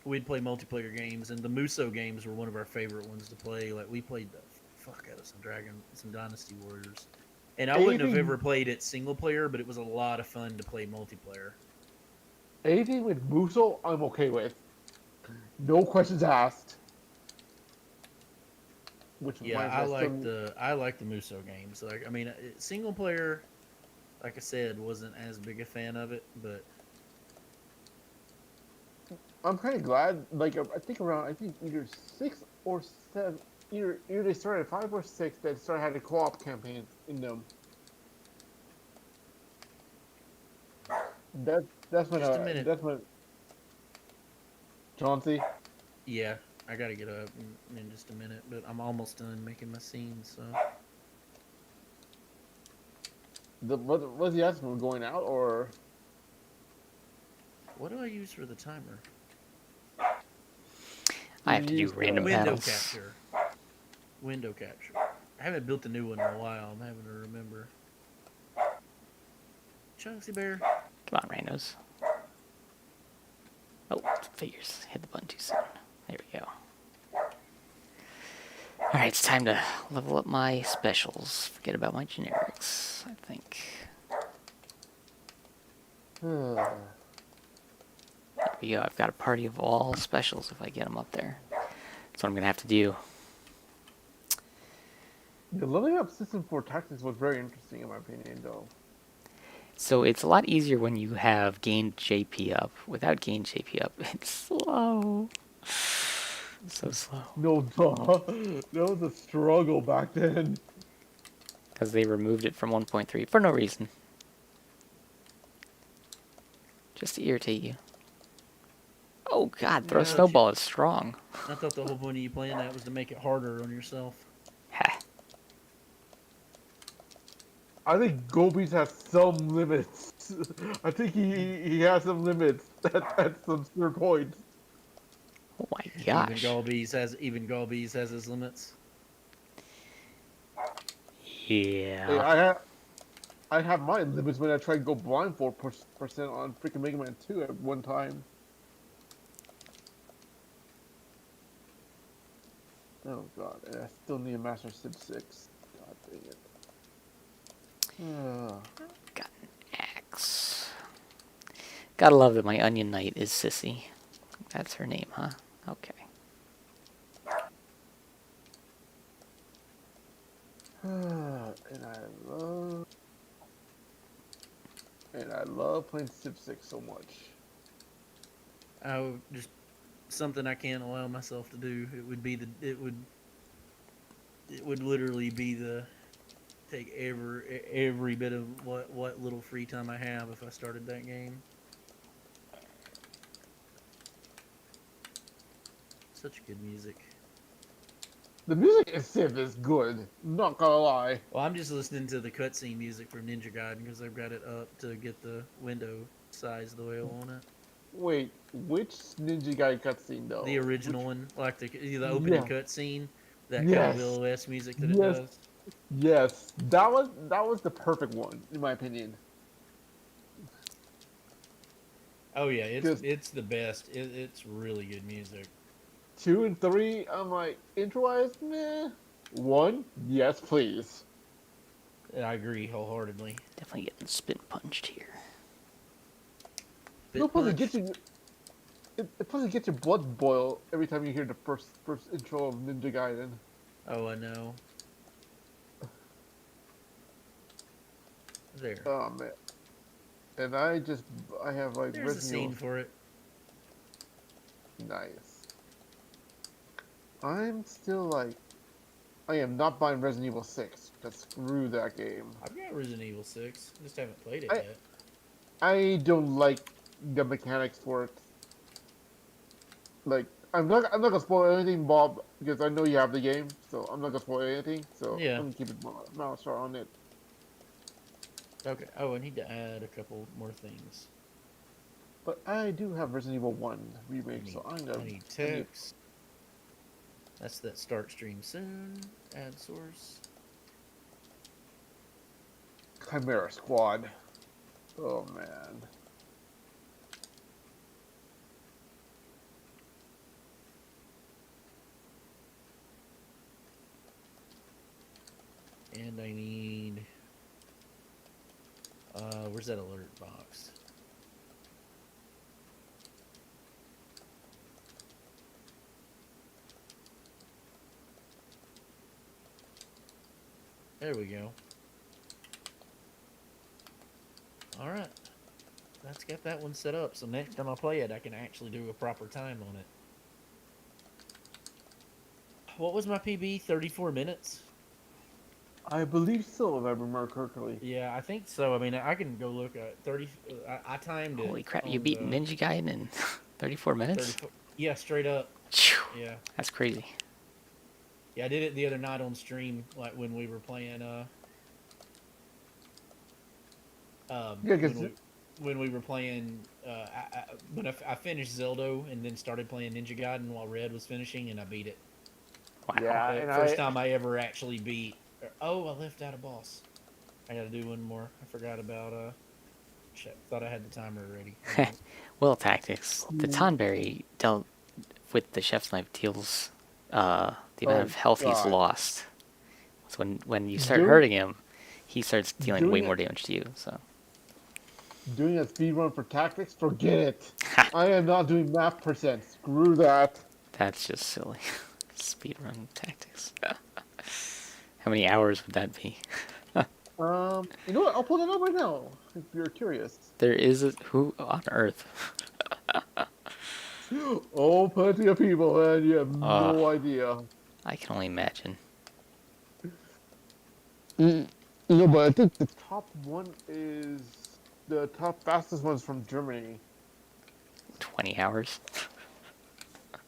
we'd play multiplayer games, and the Muso games were one of our favorite ones to play. Like we played the fuck out of some Dynasty Warriors, and I wouldn't have Anything, ever played it single player, but it was a lot of fun to play multiplayer. anything with Muso, I'm okay with. No questions asked. Which Yeah, reminds me, I like the Muso games. Like I mean, single player, like I said, wasn't as big a fan of it, but I'm kind of glad. Like I think either 6 or 7. Either they started at 5 or 6 that started had a co-op campaign in them. That's when Just a minute. that's when Chauncey. Yeah, I gotta get up in just a minute, but I'm almost done making my scene. So Was he asking for going out or? what do I use for the timer? I have to do Use, random Window battles. capture. Window capture. I haven't built a new one in a while. I'm having to remember. Chunksy Bear. Come on, randos. Oh, figures. Hit the button too soon. There we go. Alright, it's time to level up my specials. Forget about my generics, I think. There we go. I've got a party of all specials if I get them up there. That's what I'm going to have to do. The leveling up system for tactics was very interesting in my opinion, though. So it's a lot easier when you have gained JP up. Without gained JP up, it's slow. So slow. No, duh. That was a struggle back then. Because they removed it from 1.3 for no reason. Just to irritate you. Oh god, throw a Yeah, snowball is strong. I thought the whole point of you playing that was to make it harder on yourself. Ha. I think Golbeeze has some limits. I think he has some limits at some certain points. Oh my gosh. Even Golbeeze has his limits. Hey, Yeah. I have my limits when I tried to go blind 4% on freaking Mega Man 2 at one time. Oh god, and I still need a Master Civ 6. God dang it. Got an axe. Gotta love that my onion knight is Sissy. That's her name, huh? Okay. And I love playing Civ 6 so much. I would just something I can't allow myself to do. It would literally be the take every bit of what little free time I have if I started that game. Such good music. The music in Civ is good, not gonna lie. Well, I'm just listening to the cutscene music from Ninja Gaiden because I've got it up to get the window size the way I want it. Wait, which Ninja Gaiden cutscene though? The original Which... one, like the opening Yeah. cutscene, that kind Yes. of VLOS music that it Yes. does. Yes, that was the perfect one in my opinion. Oh yeah, Just- it's the best. It's really good music. 2 and 3, I'm like intro-wise, meh. 1, yes please. I agree wholeheartedly. Definitely getting spin punched here. Bit No, plus punch. it gets your blood boil every time you hear the first intro of Ninja Gaiden. Oh, I know. There. Oh man. And I have like There's a Resident scene Evil. for it. Nice. I'm still like, I am not buying Resident Evil 6. Just screw that game. I've got Resident Evil 6. Just haven't played it I- yet. I don't like the mechanics for it. Like, I'm not gonna spoil anything, Bob, because I know you have the game, so I'm not gonna spoil anything. So Yeah. I'm gonna keep it mouth shut on it. Okay. Oh, I need to add a couple more things. But I do have Resident Evil 1 remake, so I'm I gonna. need text. That's that start stream soon. Add source. Chimera Squad. Oh man. And I need. Where's that alert box? There we go. All right. that's got that one set up. So next time I play it, I can actually do a proper time on it. What was my PB? 34 minutes. I believe so, if I remember correctly. Yeah, I think so. I mean, I can go look at 30. I timed it. Holy crap! You on beat the Ninja Gaiden in 34 minutes. 34. Yeah, straight up. Phew, Yeah, that's crazy. yeah. I did it the other night on stream, like when we were playing. Yeah, because When we were playing. When I finished Zelda and then started playing Ninja Gaiden while Red was finishing, and I beat it. Wow. yeah, The and first time I ever actually beat. Oh, I left out a boss. I gotta do one more. I forgot about shit. Thought I had the timer already. Well, tactics. The Tonberry dealt with the chef's knife deals the amount Oh, of health he's God. lost. So when you start Doing- hurting him, he starts dealing way doing more it- damage to you. So doing a speed run for tactics, forget it. I am not doing math percent. Screw that. that's just silly. Speedrun tactics. How many hours would that be? You know what? I'll pull that up right now. If you're curious. There is who on earth? Oh, plenty of people, and you have no idea. I can only imagine. No, but I think the top one is the top fastest one's from Germany. 20 hours.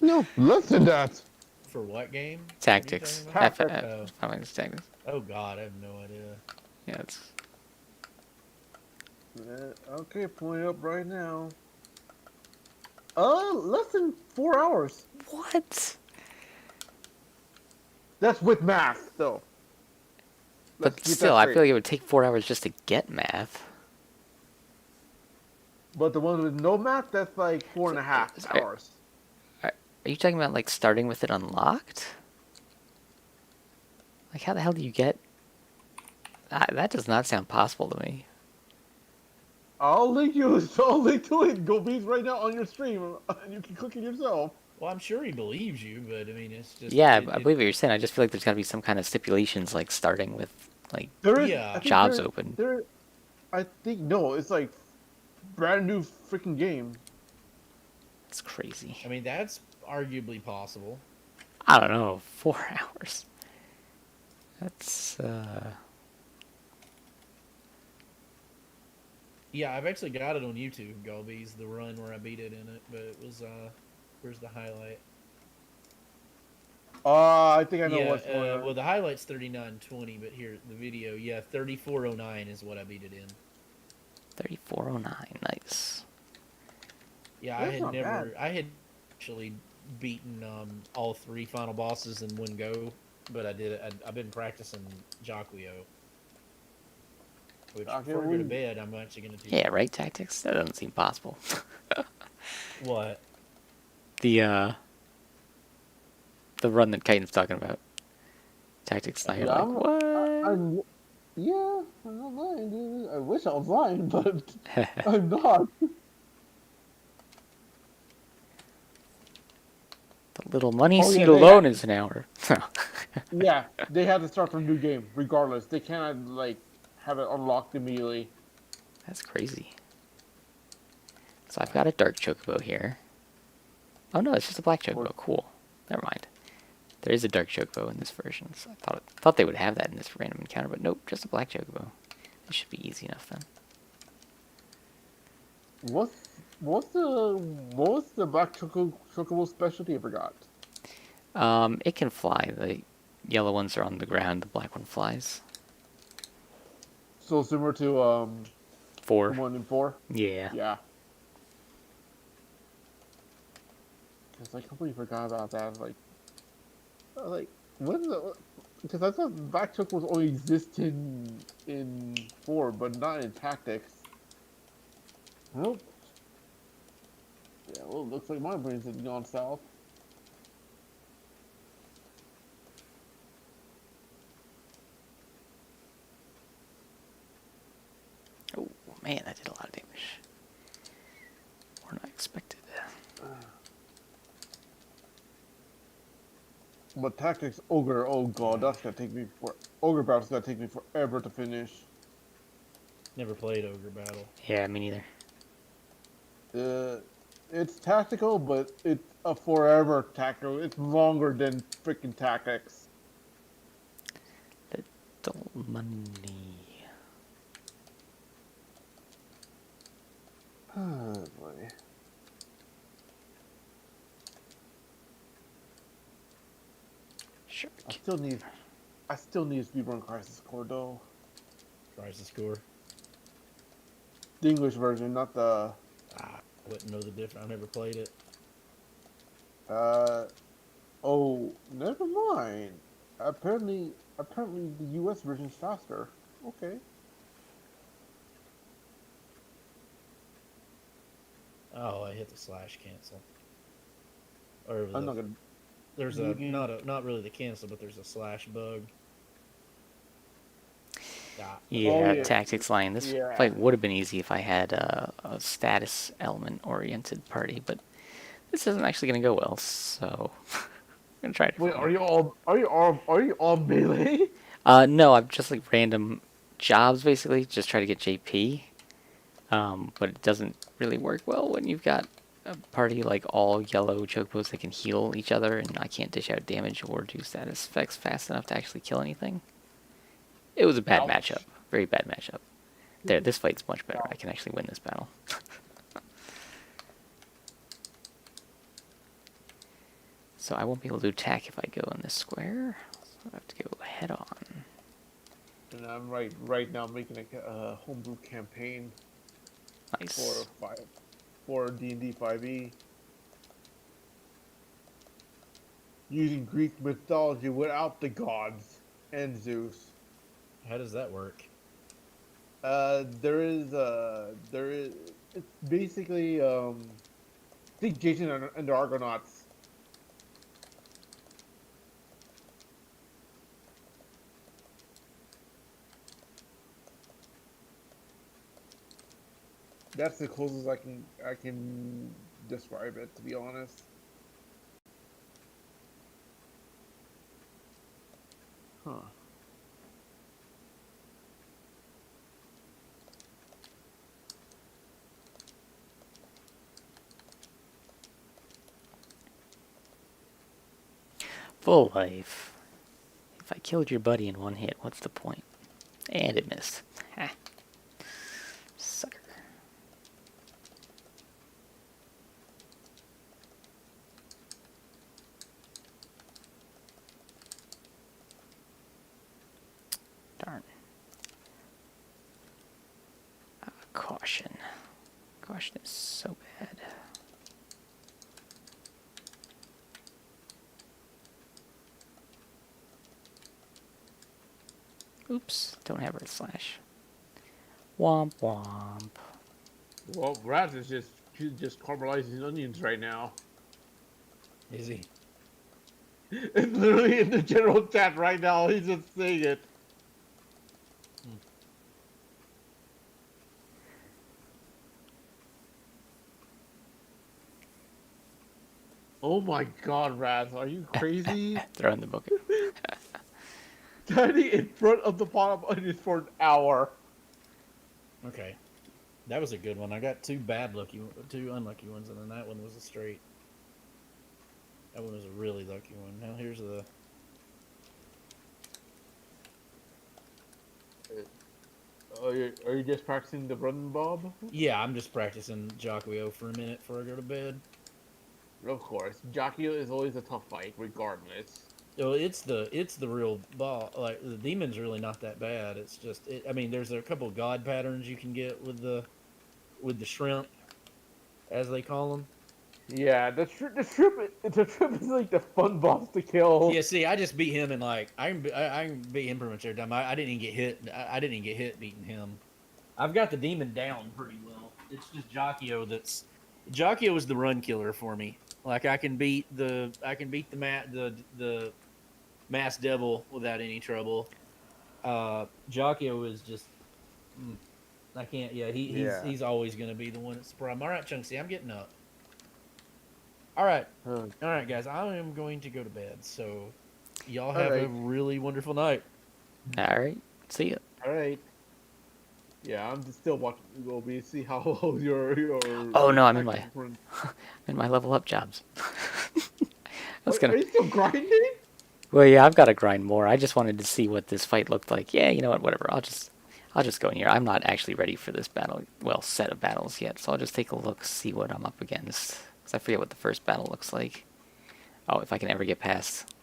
No, less than that. For what game? Tactics. What are you talking Tactics. about? I mean, it's tactics. Oh God, I have no idea. Yeah, it's Okay, pulling it up right now. Less than 4 hours. what? That's with math, though. Let's But get that still, I straight. feel like it would take 4 hours just to get math. But the one with no math, that's like 4.5 Sorry. hours. Are you talking about like starting with it unlocked? Like, how the hell do you get? That does not sound possible to me. I'll link to it, Golbeeze, right now on your stream, and you can click it yourself. Well, I'm sure he believes you, but I mean, it's just Yeah, I believe what you're saying. I just feel like there's got to be some kind of stipulations, like starting with like There is Yeah. I think jobs there- open. There, I think no, it's like brand new freaking game. It's crazy. I mean, that's arguably possible. I don't know, 4 hours. That's Yeah, I've actually got it on YouTube, Golbeeze, the run where I beat it in it, but it was where's the highlight? I think I know Yeah, what's going on. well, the highlight's 39:20, but here the video, yeah, 34:09 is what I beat it in. 3409. Nice. Yeah, That's not bad. I had actually beaten all 3 final bosses in one go, but I've been practicing Jacquio. Which Okay, before I go to we- bed, I'm actually gonna do. Yeah, right. Tactics. That doesn't seem possible. What? The run that Kaiten's talking about. Tactics. Now you're Yeah, like, what? I'm not lying, dude. I wish I was lying, but I'm not. The little money Oh, yeah, seat they alone have- is an hour. Yeah, they had to start from a new game, regardless. They cannot like have it unlocked immediately. That's crazy. So I've got a dark chocobo here. Oh no, it's just a black chocobo. Cool. Never mind. There is a dark chocobo in this version, so I thought they would have that in this random encounter, but nope, just a black chocobo. This should be easy enough then. What's the black chocobo specialty I forgot? It can fly. The yellow ones are on the ground. The black one flies. So similar to 4. 1 and 4. Yeah. Yeah. Because I completely forgot about that. Like when the because I thought black chocobo only existed in 4, but not in tactics. Nope. Yeah, well, it looks like my brains have gone south. Oh man, that did a lot of damage. More than I expected. But tactics ogre, oh god, that's gonna take me for ogre battle's gonna take me forever to finish. Never played Ogre Battle. Yeah, me neither. It's tactical, but it's a forever tactical. It's longer than freaking tactics. Little money. Oh boy. Sure. I still need to rerun Crisis Core though. Crisis Core. The English version, not the. I wouldn't know the difference. I never played it. Oh, never mind. Apparently, the U.S. version's faster. Okay. Oh, I hit the slash cancel. Or I'm not gonna. there's New a game. not really the cancel, but there's a slash bug. Ah, Yeah, Oh, yeah. Tactics Line. This Yeah. fight would have been easy if I had a status element oriented party, but this isn't actually going to go well, so I'm going to try it. Wait, are you all melee? No, I'm just like random jobs basically, just try to get JP. But it doesn't really work well when you've got a party like all yellow chocobos that can heal each other, and I can't dish out damage or do status effects fast enough to actually kill anything. It was a bad Ouch. matchup. Very bad matchup. There, this fight's much better. I can actually win this battle. So I won't be able to attack if I go in this square. So I have to go head on. And I'm right now making a homebrew campaign Nice. for D&D 5e using Greek mythology without the gods and Zeus. how does that work? There is it's basically I think Jason and the Argonauts. That's the closest I can describe it, to be honest. Huh. Full life. If I killed your buddy in one hit, what's the point? And it missed. Ha. Sucker. Darn. Caution. Caution is so bad. Oops, don't have red slash. Womp womp. Well, Raz is just caramelizing onions right now. Is he? It's literally in the general chat right now. He's just saying it. Oh my God, Raz, are you crazy? Throw in the bucket. Standing in front of the pot of onions for an hour. Okay, that was a good one. I got two unlucky ones, and then that one was a straight. That one was a really lucky one. Now here's the. Are you just practicing the run, Bob? Yeah, I'm just practicing Jacquio for a minute before I go to bed. Of course, Jacquio is always a tough fight, regardless. So it's the real ball. Like the demon's really not that bad. It's just I mean, there's a couple of god patterns you can get with the shrimp, as they call them. Yeah, the shrimp is like the fun boss to kill. Yeah, see, I just beat him in like I can beat him pretty much every time. I didn't even get hit. I didn't even get hit beating him. I've got the demon down pretty well. It's just Jacquio is the run killer for me. Like I can beat the mass devil without any trouble. Jacquio is just I can't. Yeah, he's always going to be the one that's the problem. All right, Chunksy, I'm getting up. All right, guys, I am going to go to bed. So, y'all have a really wonderful night. Alright, see ya. All right. Yeah, I'm just still watching Golbeeze, see how your. Oh no, I'm in tactics my run. in my level up jobs. I was Wait, gonna. are you still grinding? Well, yeah, I've got to grind more. I just wanted to see what this fight looked like. Yeah, you know what? Whatever. I'll just go in here. I'm not actually ready for this battle. Well, set of battles yet, so I'll just take a look, see what I'm up against. Because I forget what the first battle looks like. Oh, if I can ever get past.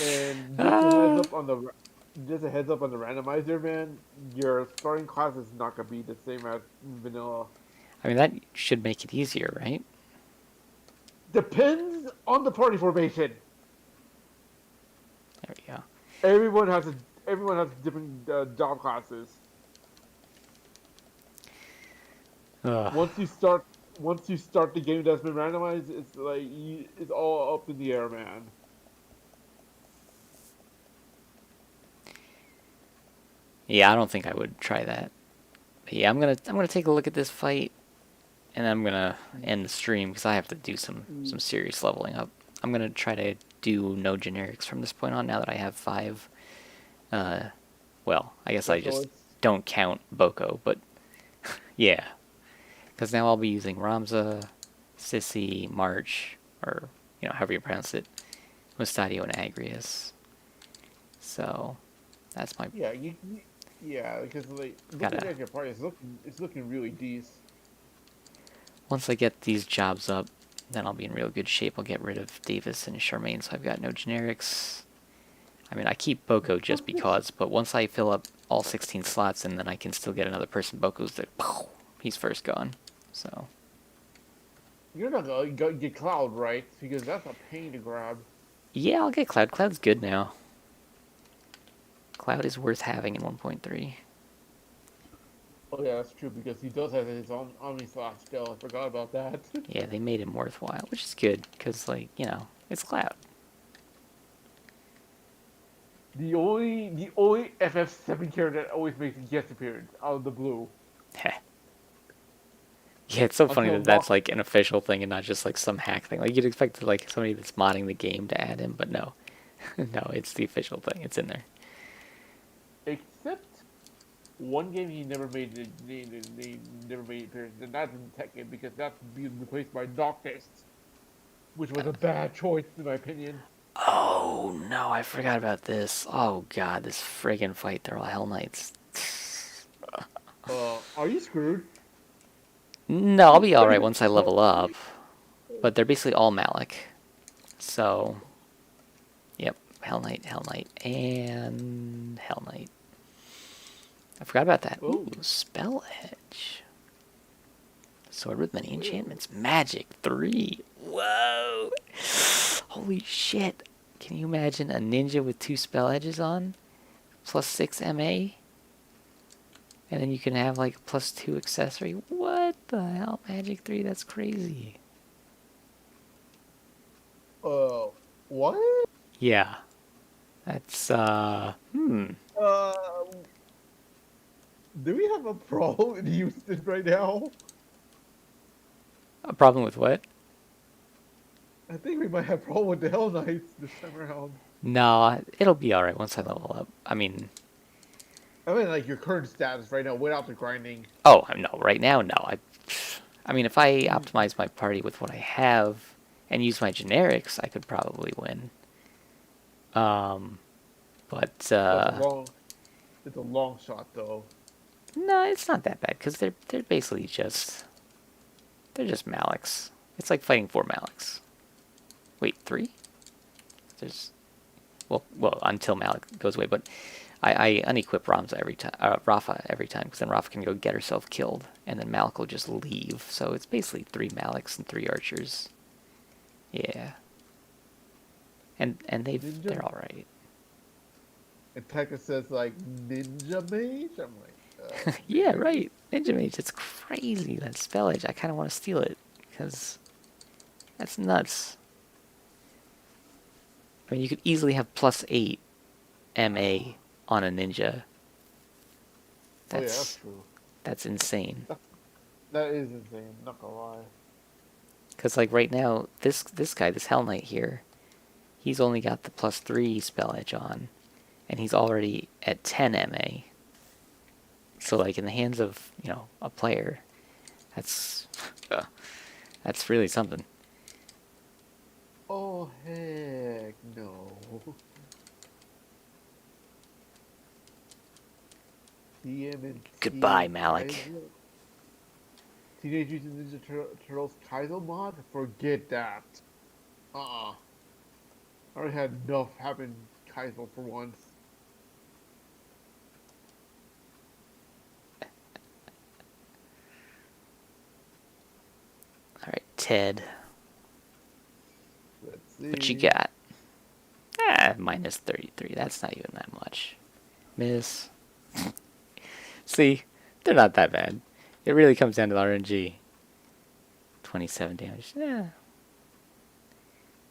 And just a heads up on the randomizer, man. Your starting class is not gonna be the same as vanilla. I mean, that should make it easier, right? Depends on the party formation. There we go. Everyone has different job classes. Ugh. Once you start the game that's been randomized, it's like it's all up in the air, man. Yeah, I don't think I would try that. But yeah, I'm gonna take a look at this fight, and I'm gonna end the stream because I have to do some serious leveling up. I'm gonna try to do no generics from this point on. Now that I have 5, well, I guess I just don't count Boko, but yeah, because now I'll be using Ramza, Sissy, March, or however you pronounce it, Mustadio, and Agrius. So that's my Yeah, because like Gotta- looking at your party, it's looking really decent. Once I get these jobs up, then I'll be in real good shape. I'll get rid of Davis and Charmaine, so I've got no generics. I mean, I keep Boko just because, but once I fill up all 16 slots, and then I can still get another person Boko's that, he's first gone. So You're not gonna get Cloud, right? Because that's a pain to grab. yeah, I'll get Cloud. Cloud's good now. Cloud is worth having in 1.3. Oh yeah, that's true because he does have his own Omni slot still. I forgot about that. Yeah, they made him worthwhile, which is good, because, like, it's Cloud. The only FF7 character that always makes a guest appearance out of the blue. Heh. Yeah, it's so funny Until that that's, like, an official thing and not just, like, some hack thing. Like, you'd expect, like, somebody that's modding the game to add him, but no. No, it's the official thing. It's in there. Except one game he never made they never made appearance, and that's in Tekken because that's being replaced by Noctis, which was a bad choice in my opinion. Oh, no, I forgot about this. Oh, God, this friggin' fight. They're all Hell Knights. Are you screwed? No, I'll be alright once I level up. But they're basically all Malik. So, yep, Hell Knight, and Hell Knight. I forgot about that. Ooh, Spell Edge. Sword with many enchantments. Magic 3. Whoa! Holy shit. Can you imagine a ninja with 2 spell edges on? Plus 6 MA? And then you can have like plus 2 accessory. What the hell? Magic 3, that's crazy. What? Yeah. That's, Do we have a pro in Houston right now? A problem with what? I think we might have a problem with the Hell Knights this time around. No, it'll be alright once I level up. I mean, like your current status right now without the grinding. oh, no, right now, no. I mean, if I optimize my party with what I have and use my generics, I could probably win. But, It's a long shot though. no, it's not that bad, because they're basically just, they're just Maliks. It's like fighting 4 Maliks. Wait, 3? There's, well, until Malik goes away, but I unequip Rafa every time, because then Rafa can go get herself killed, and then Malik will just leave. So it's basically 3 Maliks and 3 archers. Yeah. And they're all right. And Tekka says like ninja mage. I'm like, Yeah, right. Ninja Mage, it's crazy, that spell edge. I kind of want to steal it, because that's nuts. I mean, you could easily have plus 8 MA on a ninja. that's true. That's insane. That is insane. Not gonna lie. Because, like, right now, this guy, this Hell Knight here, he's only got the plus 3 spell edge on, and he's already at 10 MA. So like in the hands of, a player, that's that's really something. Oh heck no. Goodbye, TMNT Malik. Kaizo? Teenage Mutant Ninja Turtles Kaizo mod? Forget that. Uh-uh. I already had enough having Kaizo for once. All right, Ted, Let's what you see. got? Minus 33. That's not even that much. Miss. See, they're not that bad. It really comes down to the RNG. 27 damage. Yeah,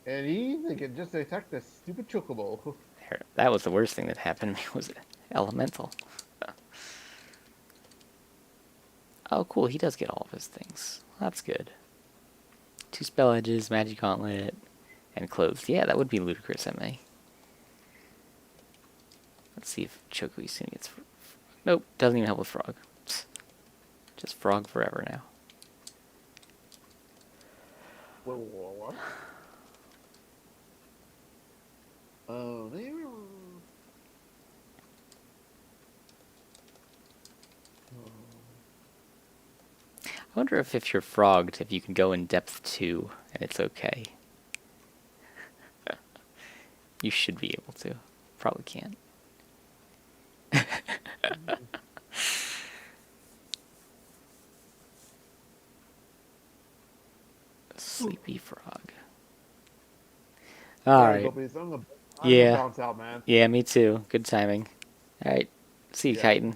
And they can just attack the stupid chocobo. that was the worst thing that happened to me was elemental. Oh, cool. He does get all of his things. That's good. 2 spell edges, magic gauntlet, and clothes. Yeah, that would be ludicrous, MA. Let's see if Chocobo soon gets... Nope, doesn't even help with frog. Psst. Just frog forever now. What? Oh, they were... I wonder if you're frogged, if you can go in depth 2, and it's okay. You should be able to. Probably can't. Sleepy frog. Alright. Golbeeze, I'm gonna Yeah. bounce out, man. Yeah, me too. Good timing. Alright. See you, Yeah. Chitin.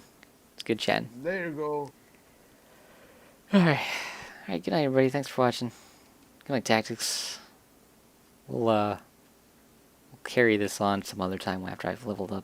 It's good chatting. There you go. Alright. Alright, good night, everybody. Thanks for watching. Good night, Tactics. We'll carry this on some other time after I've leveled up.